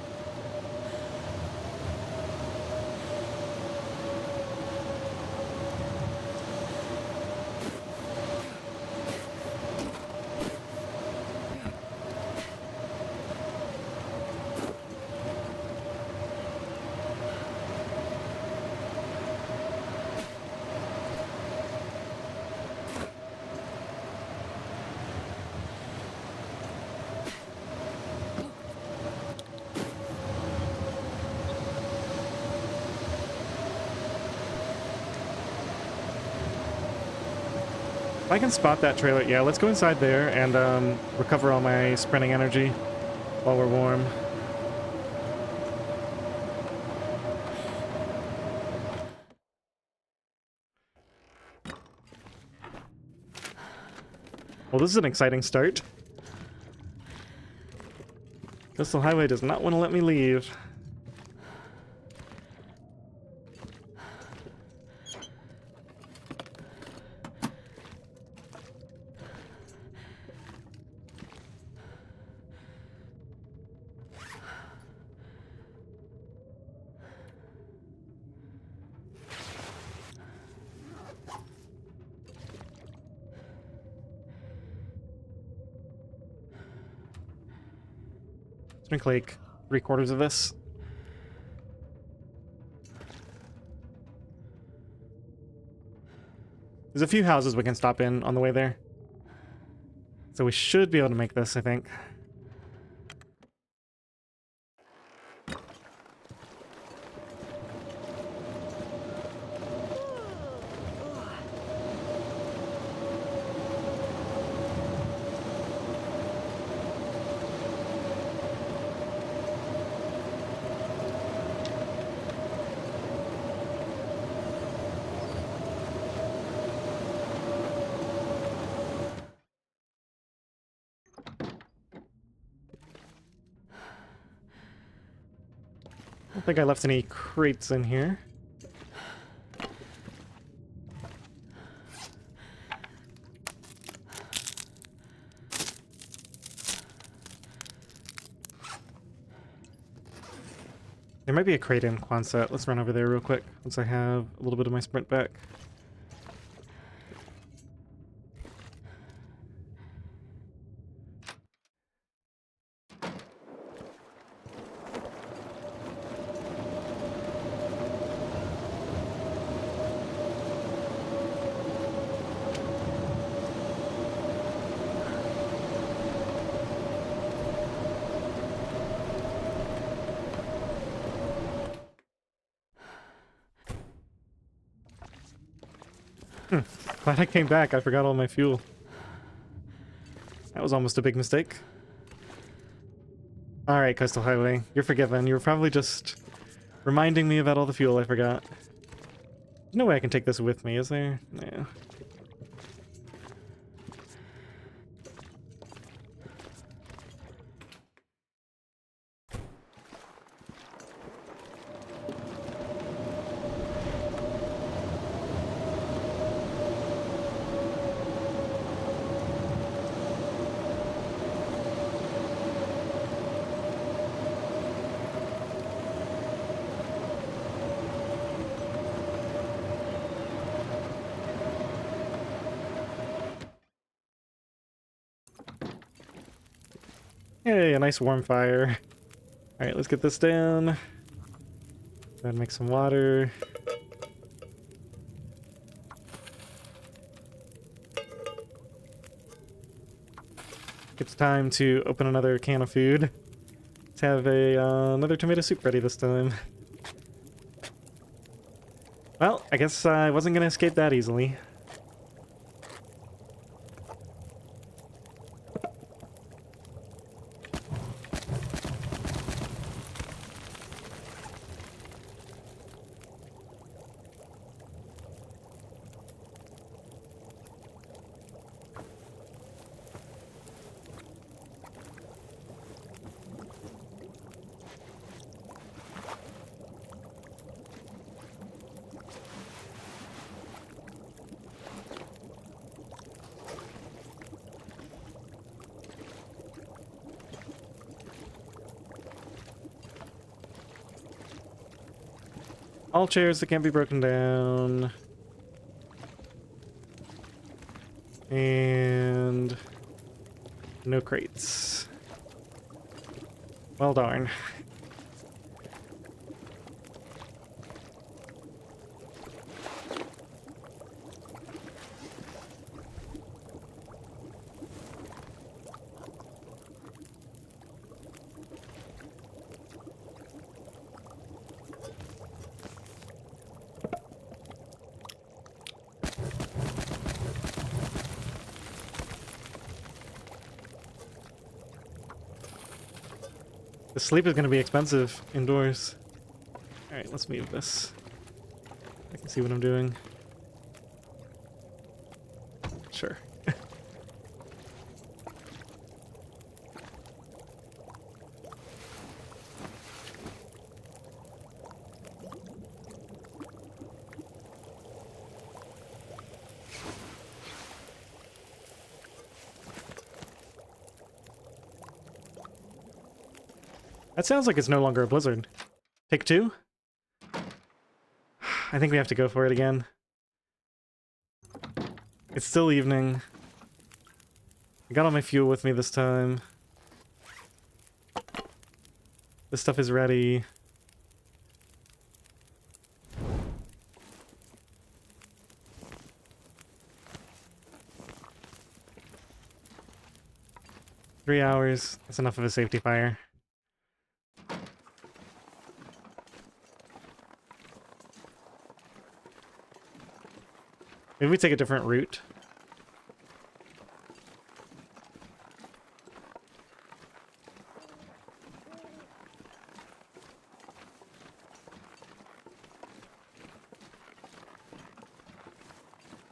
If I can spot that trailer, yeah, let's go inside there and recover all my sprinting energy while we're warm. Well, this is an exciting start. Coastal Highway does not want to let me leave. Drink like 3/4 of this. There's a few houses we can stop in on the way there. So we should be able to make this, I think. I don't think I left any crates in here. There might be a crate in Quonset. Let's run over there real quick once I have a little bit of my sprint back. Glad I came back. I forgot all my fuel. That was almost a big mistake. Alright, Coastal Highway. You're forgiven. You were probably just reminding me about all the fuel I forgot. No way I can take this with me, is there? No. Hey, a nice warm fire. Alright, let's get this down. Go ahead and make some water. It's time to open another can of food. Let's have another tomato soup ready this time. Well, I guess I wasn't gonna escape that easily. All chairs that can't be broken down. And no crates. Well darn. The sleep is going to be expensive indoors. Alright, let's move this. I can see what I'm doing. Sure. That sounds like it's no longer a blizzard. Take two? I think we have to go for it again. It's still evening. I got all my fuel with me this time. This stuff is ready. Three hours. That's enough of a safety fire. Maybe we take a different route.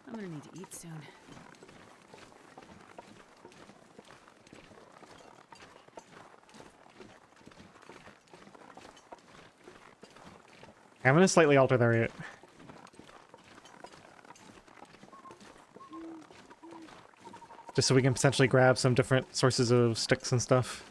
I'm gonna need to eat soon. I'm gonna slightly alter the route. Just so we can potentially grab some different sources of sticks and stuff.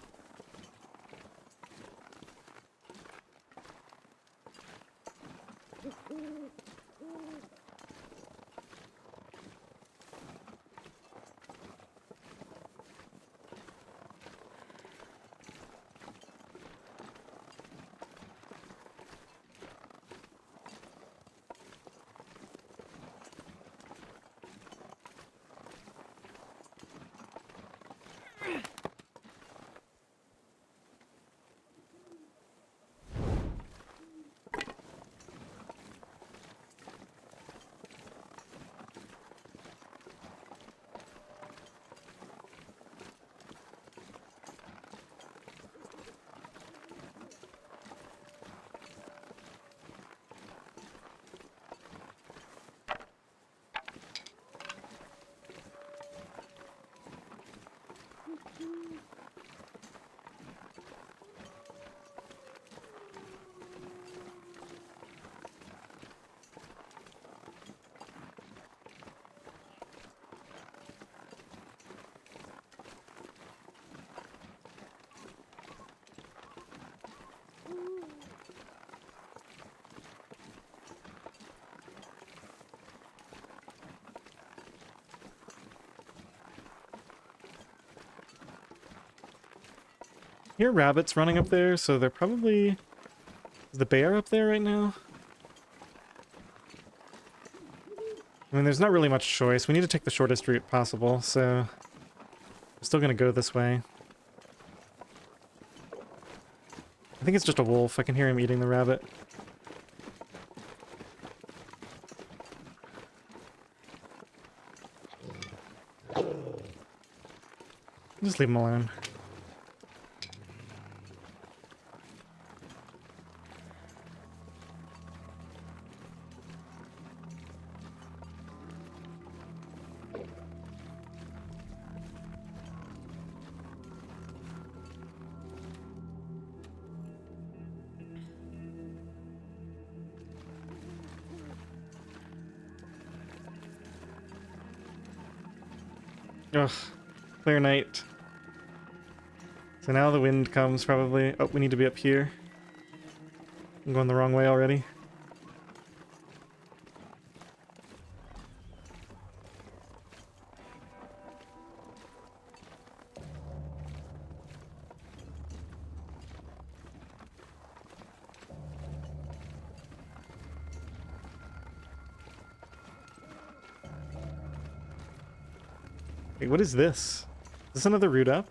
Here are rabbits running up there, so they're probably... Is the bear up there right now? I mean, there's not really much choice. We need to take the shortest route possible, so... I'm still gonna go this way. I think it's just a wolf. I can hear him eating the rabbit. Just leave him alone. Ugh, clear night. So now the wind comes probably. Oh, we need to be up here. I'm going the wrong way already. Wait, what is this? Is this another route up?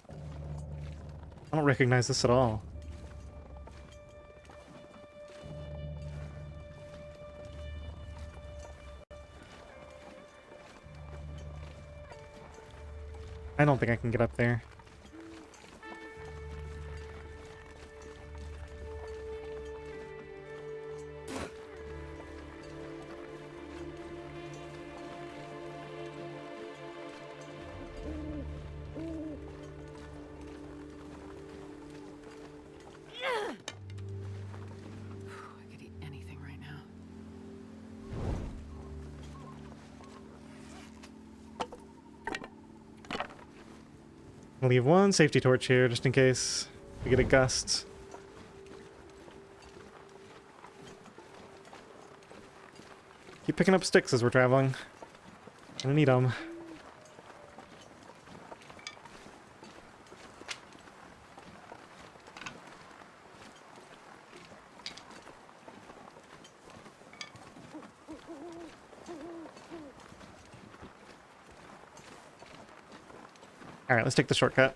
I don't recognize this at all. I don't think I can get up there. I could eat anything right now. I'll leave one safety torch here just in case. We get a gust. Keep picking up sticks as we're traveling. I need them. Alright, let's take the shortcut.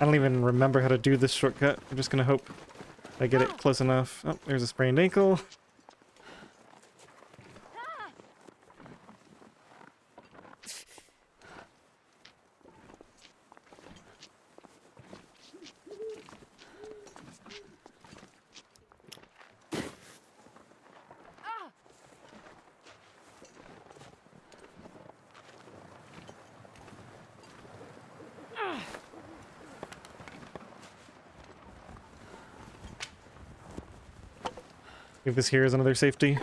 I don't even remember how to do this shortcut. I'm just gonna hope I get it close enough. Oh, there's a sprained ankle. Leave this here as another safety.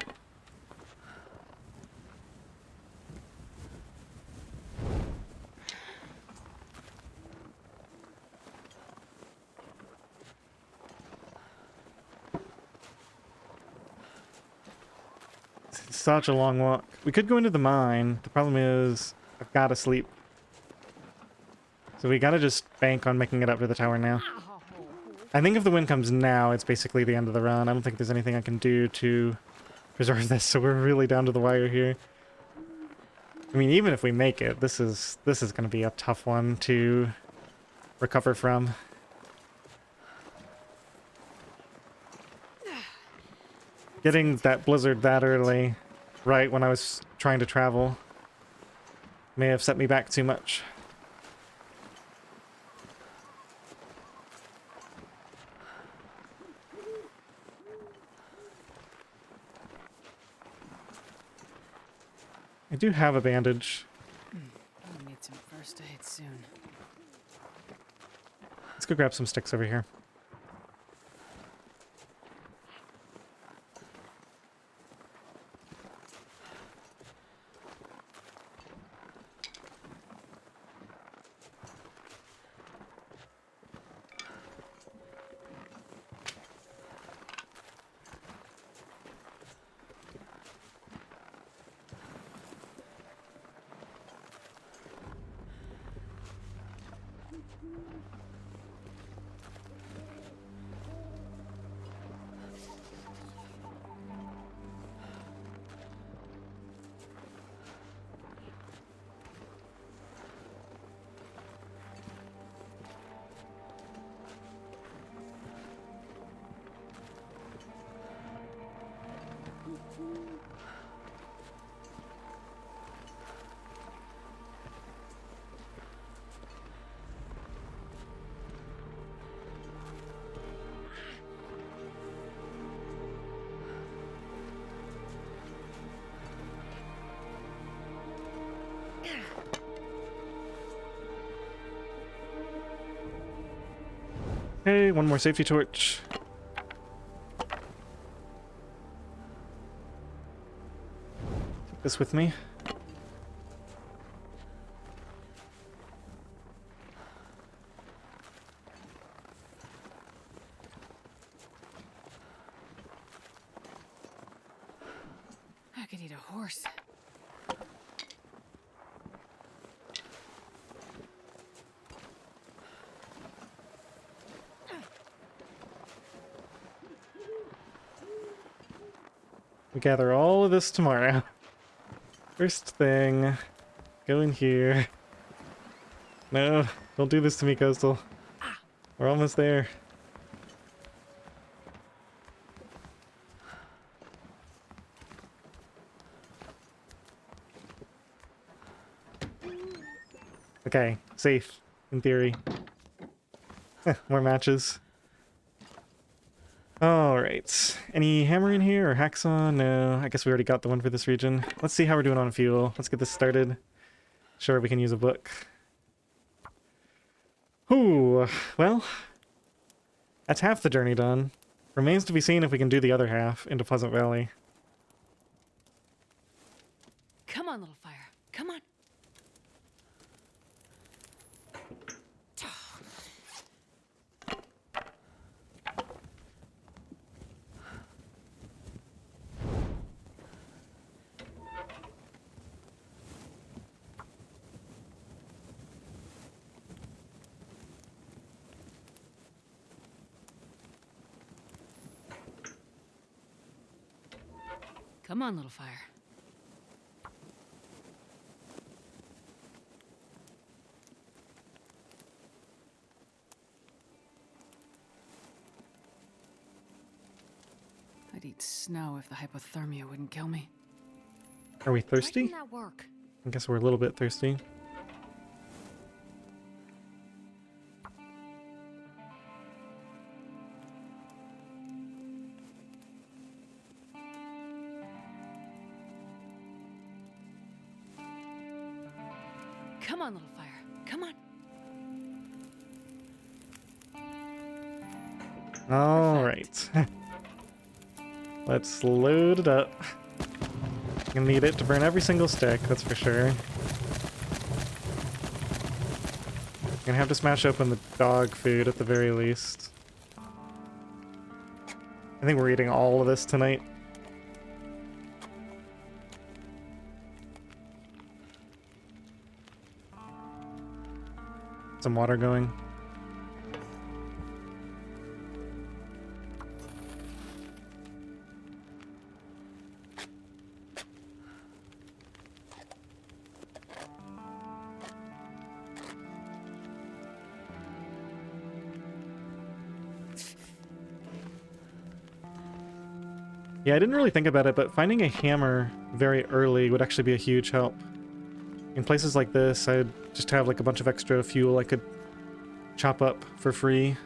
It's such a long walk. We could go into the mine. The problem is I've got to sleep. So we gotta just bank on making it up to the tower now. I think if the wind comes now, it's basically the end of the run. I don't think there's anything I can do to preserve this, so we're really down to the wire here. I mean, even if we make it, this is going to be a tough one to recover from. Getting that blizzard that early, right when I was trying to travel, may have set me back too much. I do have a bandage. I'll need some first aid soon. Let's go grab some sticks over here. Okay, one more safety torch. Take this with me. I could eat a horse. We gather all of this tomorrow. First thing, go in here. No, don't do this to me, Coastal. We're almost there. Okay, safe, in theory. More matches. Alright. Any hammer in here or hacksaw? No, I guess we already got the one for this region. Let's see how we're doing on fuel. Let's get this started. Sure, we can use a book. Ooh, well, that's half the journey done. Remains to be seen if we can do the other half into Pleasant Valley. Come on, little fire. Come on. Come on, little fire. I'd eat snow if the hypothermia wouldn't kill me. Are we Why thirsty? didn't that work? I guess we're a little bit thirsty. Come on, little fire. Come on. All right. Let's load it up. Gonna need it to burn every single stick, that's for sure. Gonna have to smash open the dog food at the very least. I think we're eating all of this tonight. Some water going. Yeah, I didn't really think about it, but finding a hammer very early would actually be a huge help. In places like this, I'd just have like a bunch of extra fuel I could chop up for free.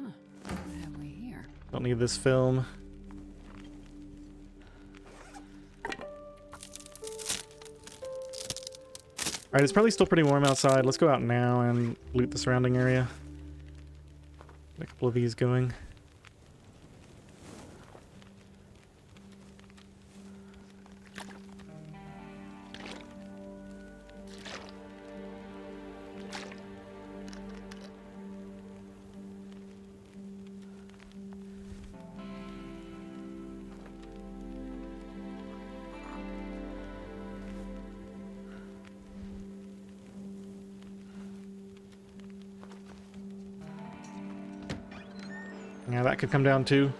Huh. What have we here? Don't need this film. Alright, it's probably still pretty warm outside. Let's go out now and loot the surrounding area. Get a couple of these going. Yeah, that could come down too.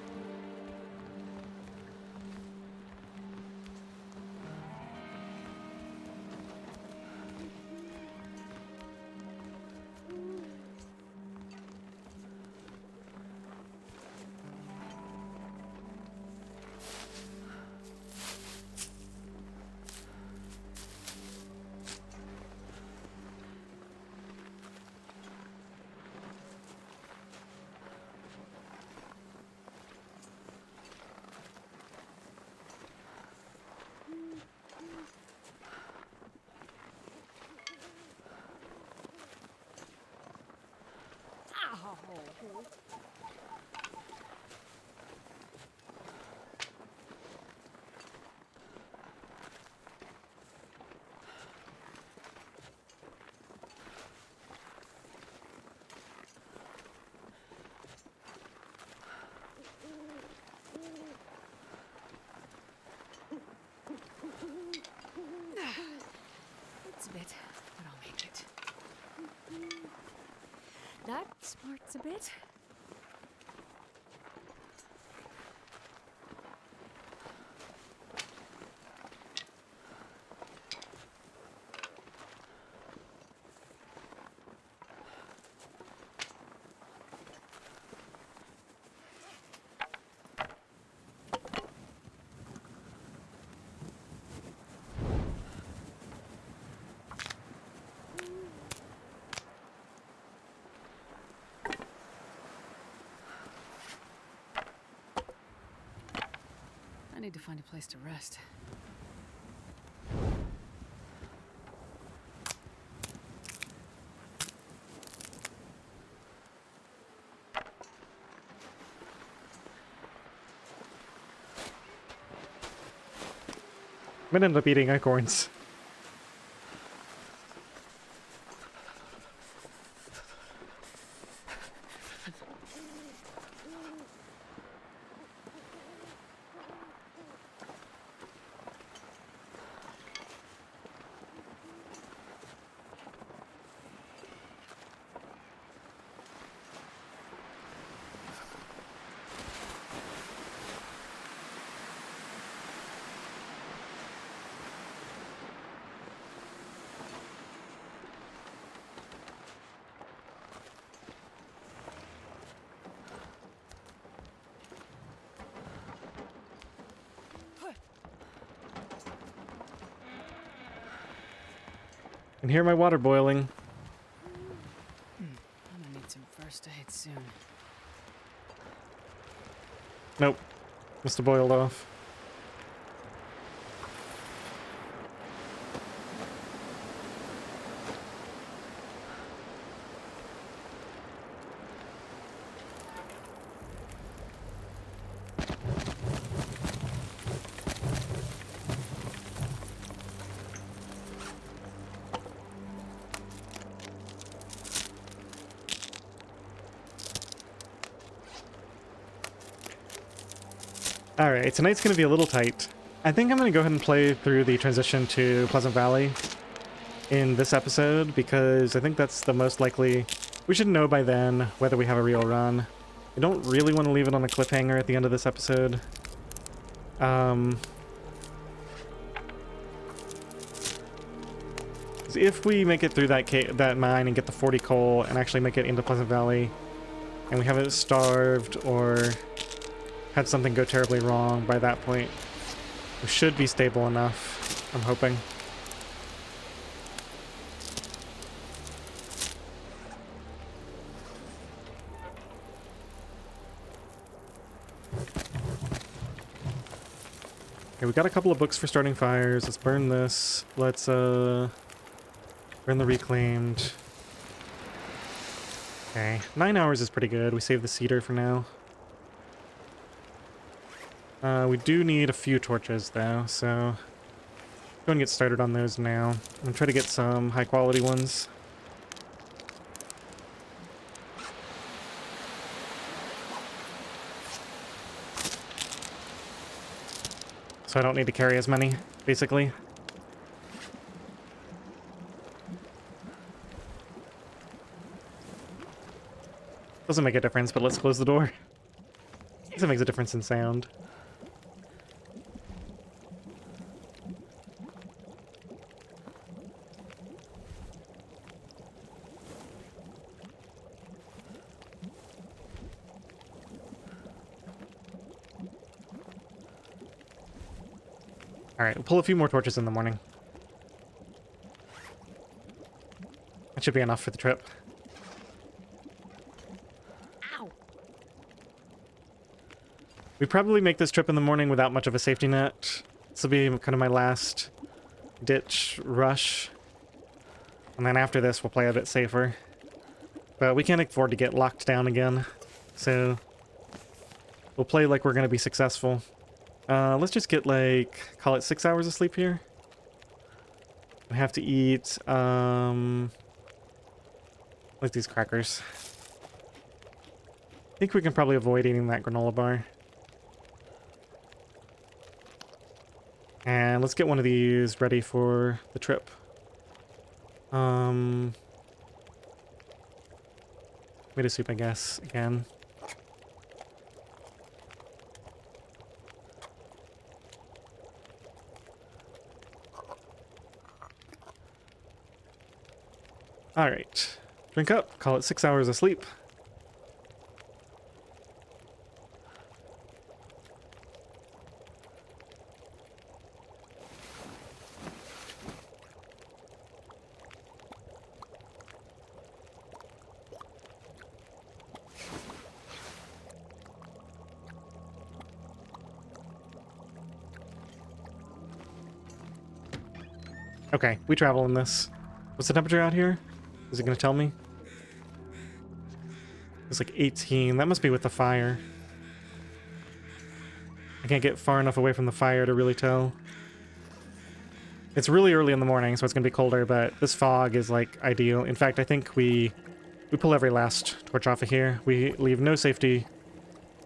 It's a bit, but I'll make it. That smarts a bit. I need to find a place to rest. I'm gonna end up eating acorns. can hear my water boiling. I'm gonna need some first aid soon. Nope. Must have boiled off. Alright, tonight's going to be a little tight. I think I'm going to go ahead and play through the transition to Pleasant Valley in this episode, because I think that's the most likely. We should know by then whether we have a real run. I don't really want to leave it on a cliffhanger at the end of this episode. If we make it through that mine and get the 40 coal and actually make it into Pleasant Valley, and we haven't starved or had something go terribly wrong by that point, we should be stable enough, I'm hoping. Okay, we got a couple of books for starting fires. Let's burn this. Let's burn the reclaimed. Okay, 9 hours is pretty good. We save the cedar for now. We do need a few torches though, so go and get started on those now. I'm gonna try to get some high quality ones. So I don't need to carry as many, basically. Doesn't make a difference, but let's close the door. I guess it makes a difference in sound. Alright, we'll pull a few more torches in the morning. That should be enough for the trip. Ow! We probably make this trip in the morning without much of a safety net. This will be kind of my last ditch rush. And then after this, we'll play a bit safer. But we can't afford to get locked down again. So we'll play like we're going to be successful. Let's just get, like, call it 6 hours of sleep here. We have to eat, like these crackers. I think we can probably avoid eating that granola bar. And let's get one of these ready for the trip. Tomato soup, I guess, again. Alright. Drink up. Call it 6 hours of sleep. Okay, we travel in this. What's the temperature out here? Is it going to tell me? It's like 18. That must be with the fire. I can't get far enough away from the fire to really tell. It's really early in the morning, so it's going to be colder, but this fog is, like, ideal. In fact, I think we pull every last torch off of here. We leave no safety,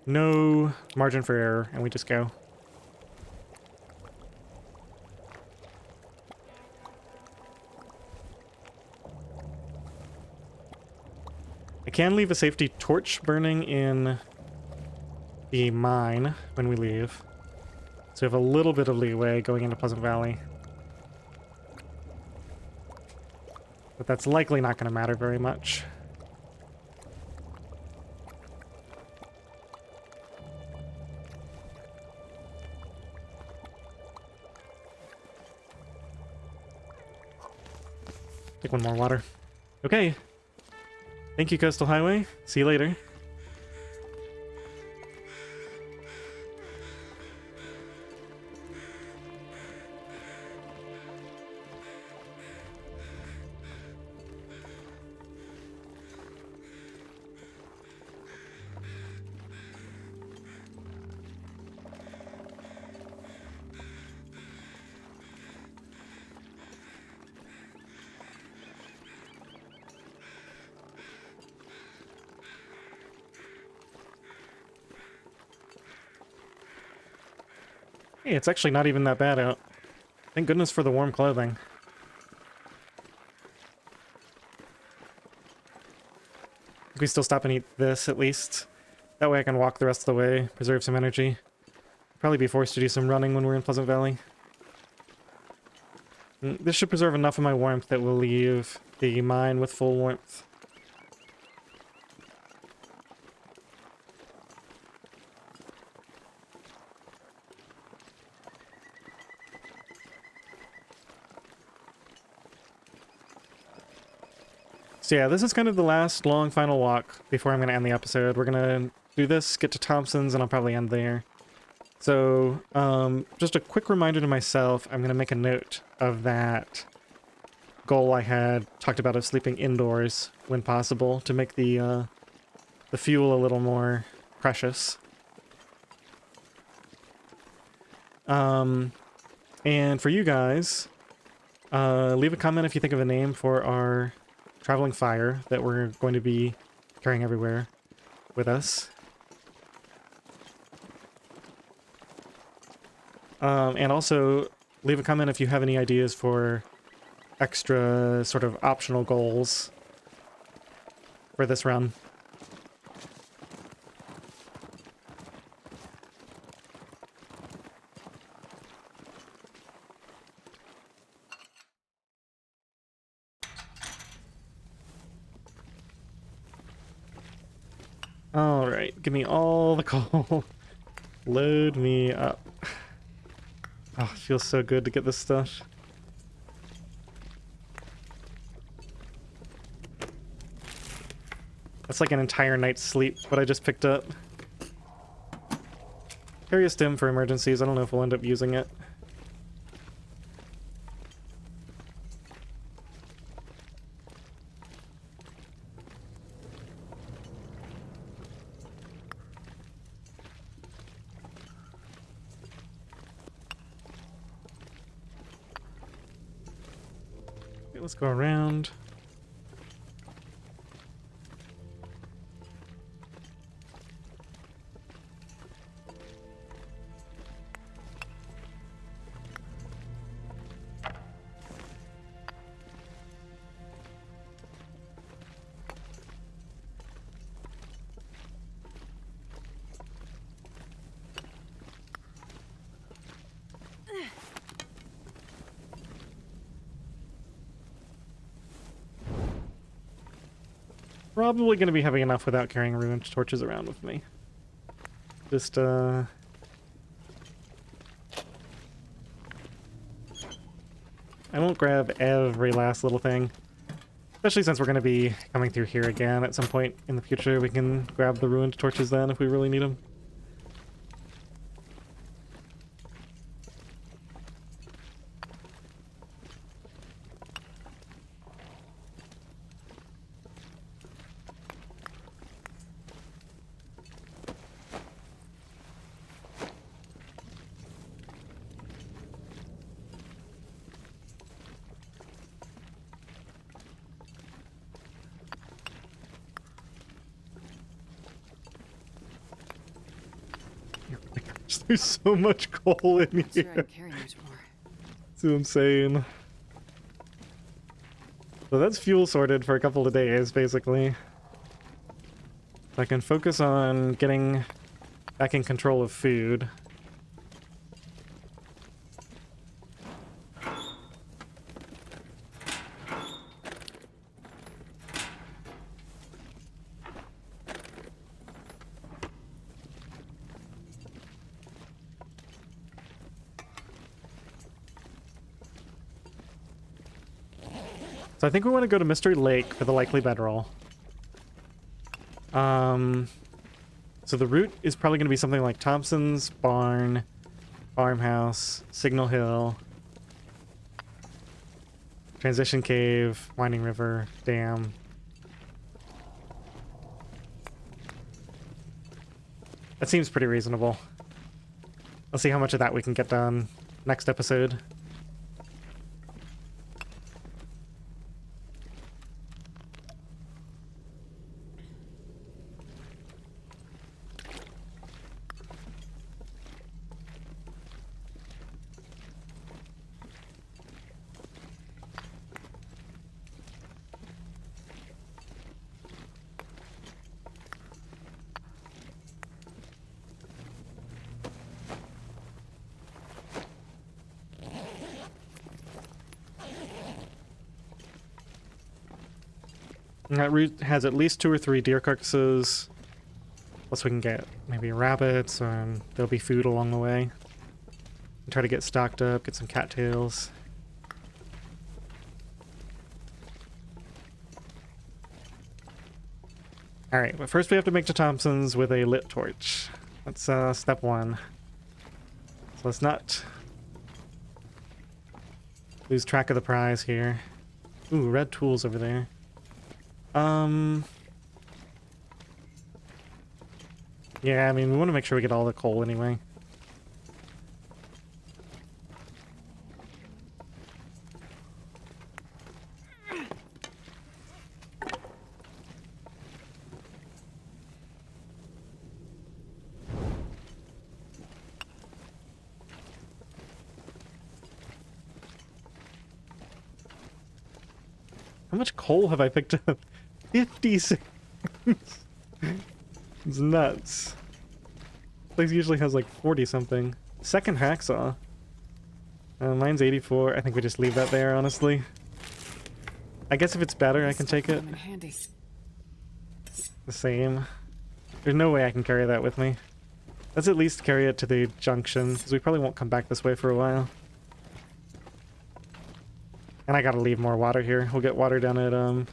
no margin for error, and we just go. I can leave a safety torch burning in the mine when we leave. So we have a little bit of leeway going into Pleasant Valley. But that's likely not going to matter very much. Take one more water. Okay. Thank you, Coastal Highway. See you later. Hey, it's actually not even that bad out. Thank goodness for the warm clothing. We still stop and eat this, at least. That way I can walk the rest of the way, preserve some energy. Probably be forced to do some running when we're in Pleasant Valley. This should preserve enough of my warmth that will leave the mine with full warmth. So yeah, this is kind of the last long final walk before I'm going to end the episode. We're going to do this, get to Thompson's, and I'll probably end there. So, just a quick reminder to myself, I'm going to make a note of that goal I had talked about of sleeping indoors when possible to make the fuel a little more precious. And for you guys, leave a comment if you think of a name for our traveling fire that we're going to be carrying everywhere with us. And also, leave a comment if you have any ideas for extra sort of optional goals for this run. Alright, give me all the coal. Load me up. Oh, it feels so good to get this stuff. That's like an entire night's sleep, what I just picked up. Carry a stem for emergencies. I don't know if we'll end up using it. Okay, let's go around. Probably going to be having enough without carrying ruined torches around with me. Just, I won't grab every last little thing. Especially since we're going to be coming through here again at some point in the future. We can grab the ruined torches then if we really need them. There's so much coal in Sure, here. I'm carrying much more. It's insane. So that's fuel sorted for a couple of days, basically. I can focus on getting back in control of food. So I think we want to go to Mystery Lake for the likely bedroll. So the route is probably going to be something like Thompson's, Barn, Farmhouse, Signal Hill, Transition Cave, Winding River, Dam. That seems pretty reasonable. Let's see how much of that we can get done next episode. And that route has at least 2 or 3 deer carcasses. Plus we can get maybe rabbits, and there'll be food along the way. And try to get stocked up, get some cattails. Alright, but first we have to make to Thompson's with a lit torch. That's step 1. So let's not lose track of the prize here. Ooh, red tools over there. Yeah, I mean, we want to make sure we get all the coal anyway. How much coal have I picked up? 56. It's nuts. Place usually has like 40 something. Second hacksaw. Mine's 84. I think we just leave that there, honestly. I guess if it's better, I can take it. The same. There's no way I can carry that with me. Let's at least carry it to the junction, because we probably won't come back this way for a while. And I gotta leave more water here. We'll get water down at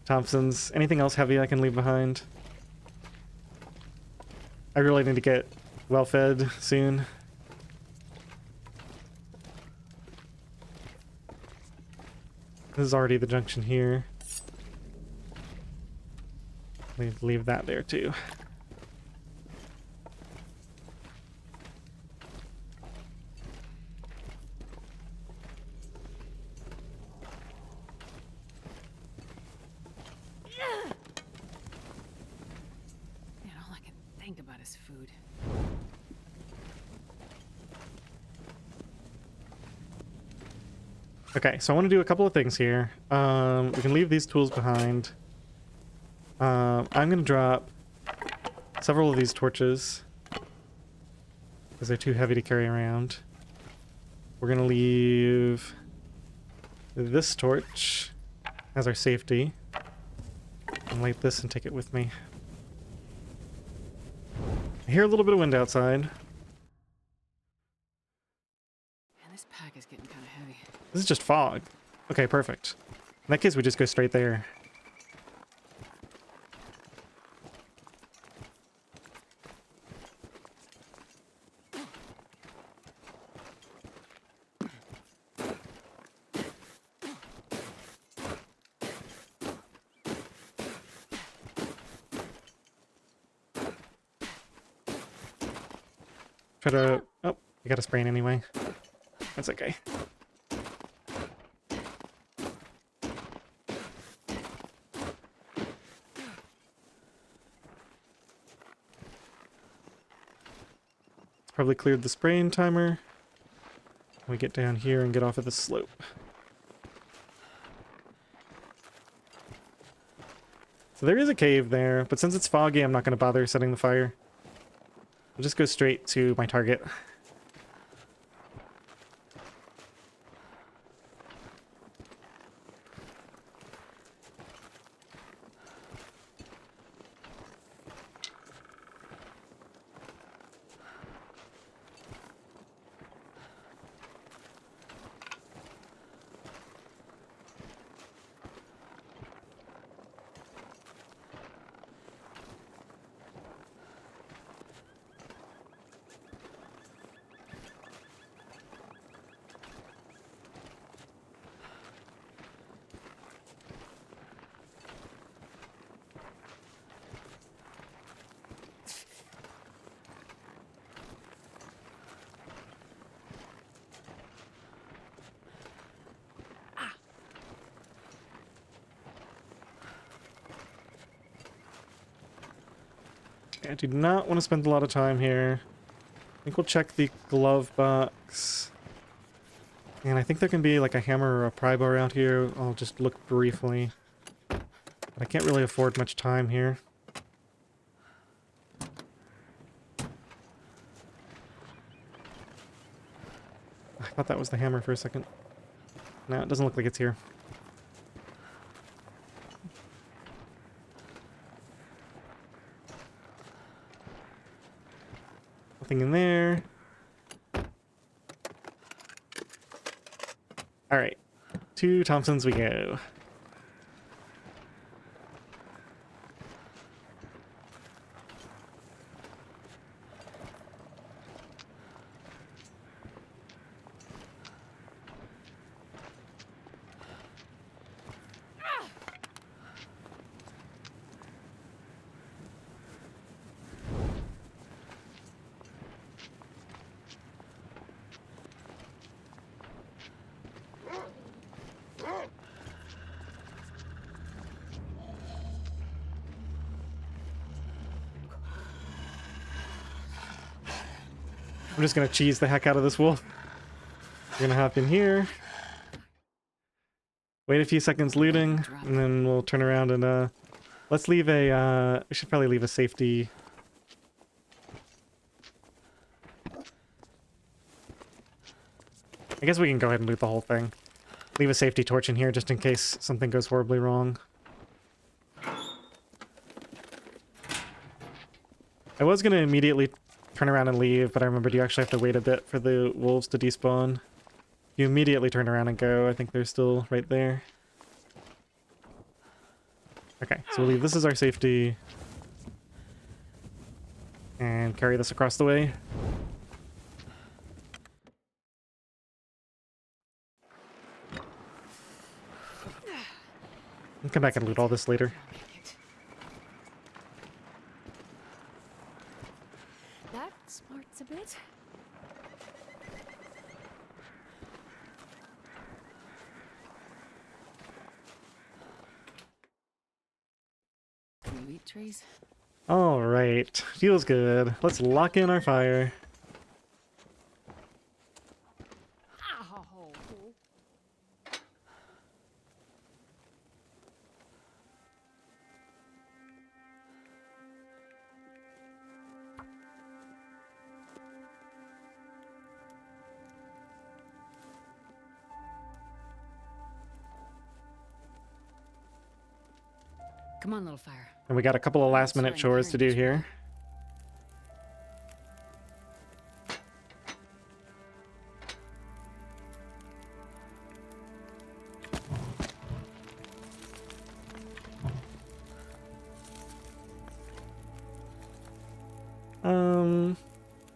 Thompson's. Anything else heavy I can leave behind? I really need to get well fed soon. This is already the junction here. Leave that there too. Food. Okay, so I want to do a couple of things here. We can leave these tools behind. I'm going to drop several of these torches because they're too heavy to carry around. We're going to leave this torch as our safety and light this and take it with me. I hear a little bit of wind outside. Man, this pack is getting kind of heavy. This is just fog. Okay, perfect. In that case, we just go straight there. Try to... Oh, you got a sprain anyway. That's okay. Probably cleared the sprain timer. We get down here and get off of the slope. So there is a cave there, but since it's foggy, I'm not going to bother setting the fire. I'll just go straight to my target. Okay, I do not want to spend a lot of time here. I think we'll check the glove box. And I think there can be like a hammer or a pry bar out here. I'll just look briefly. But I can't really afford much time here. I thought that was the hammer for a second. No, it doesn't look like it's here. Nothing in there. Alright. To Thompson's we go. I'm just gonna cheese the heck out of this wolf. We're gonna hop in here. Wait a few seconds looting, and then we'll turn around and let's leave a we should probably leave a safety. I guess we can go ahead and loot the whole thing. Leave a safety torch in here just in case something goes horribly wrong. I was gonna immediately turn around and leave, but I remembered you actually have to wait a bit for the wolves to despawn. You immediately turn around and go. I think they're still right there. Okay, so we'll leave this as our safety. And carry this across the way. And come back and loot all this later. That smarts a bit. Wheat trees. Alright, feels good. Let's lock in our fire. Ow. Come on, little fire. And we got a couple of last minute chores to do here.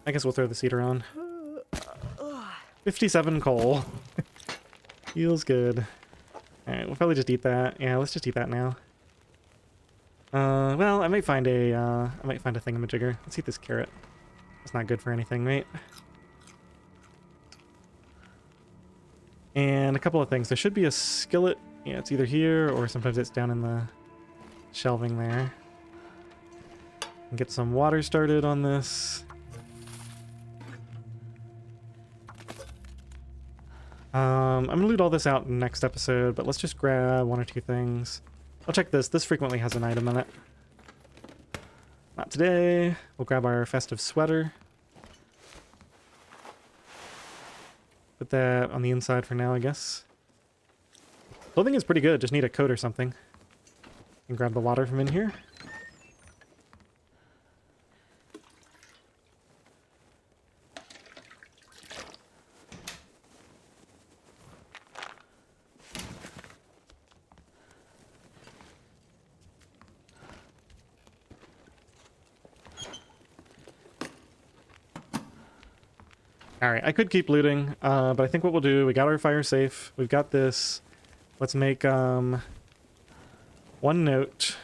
I guess we'll throw the cedar on. 57 coal. Feels good. Alright, we'll probably just eat that. Yeah, let's just eat that now. Well, I might find a thingamajigger. Let's eat this carrot. It's not good for anything, right? And a couple of things. There should be a skillet. Yeah, it's either here or sometimes it's down in the shelving there. And get some water started on this. I'm gonna loot all this out next episode, but let's just grab one or two things. I'll check this. This frequently has an item in it. Not today. We'll grab our festive sweater. Put that on the inside for now, I guess. Clothing is pretty good. Just need a coat or something. And grab the water from in here. Alright, I could keep looting, but I think what we'll do, we got our fire safe, we've got this. Let's make, one note.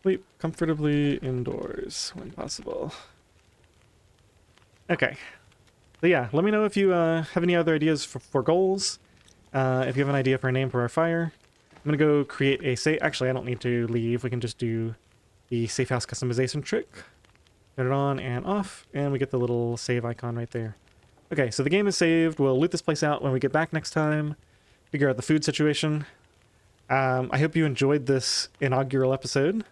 Sleep comfortably indoors when possible. Okay. So yeah, let me know if you have any other ideas for goals. If you have an idea for a name for our fire. I'm going to go create a safe. Actually, I don't need to leave. We can just do the safe house customization trick. Turn it on and off, and we get the little save icon right there. Okay, so the game is saved. We'll loot this place out when we get back next time. Figure out the food situation. I hope you enjoyed this inaugural episode.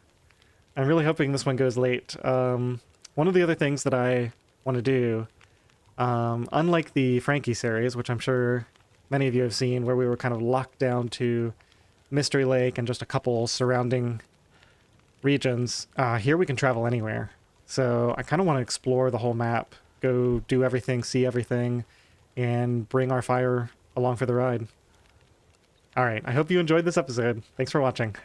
I'm really hoping this one goes late. One of the other things that I want to do, unlike the Frankie series, which I'm sure many of you have seen, where we were kind of locked down to Mystery Lake and just a couple surrounding regions, here we can travel anywhere. So I kind of want to explore the whole map, go do everything, see everything, and bring our fire along for the ride. All right, I hope you enjoyed this episode. Thanks for watching.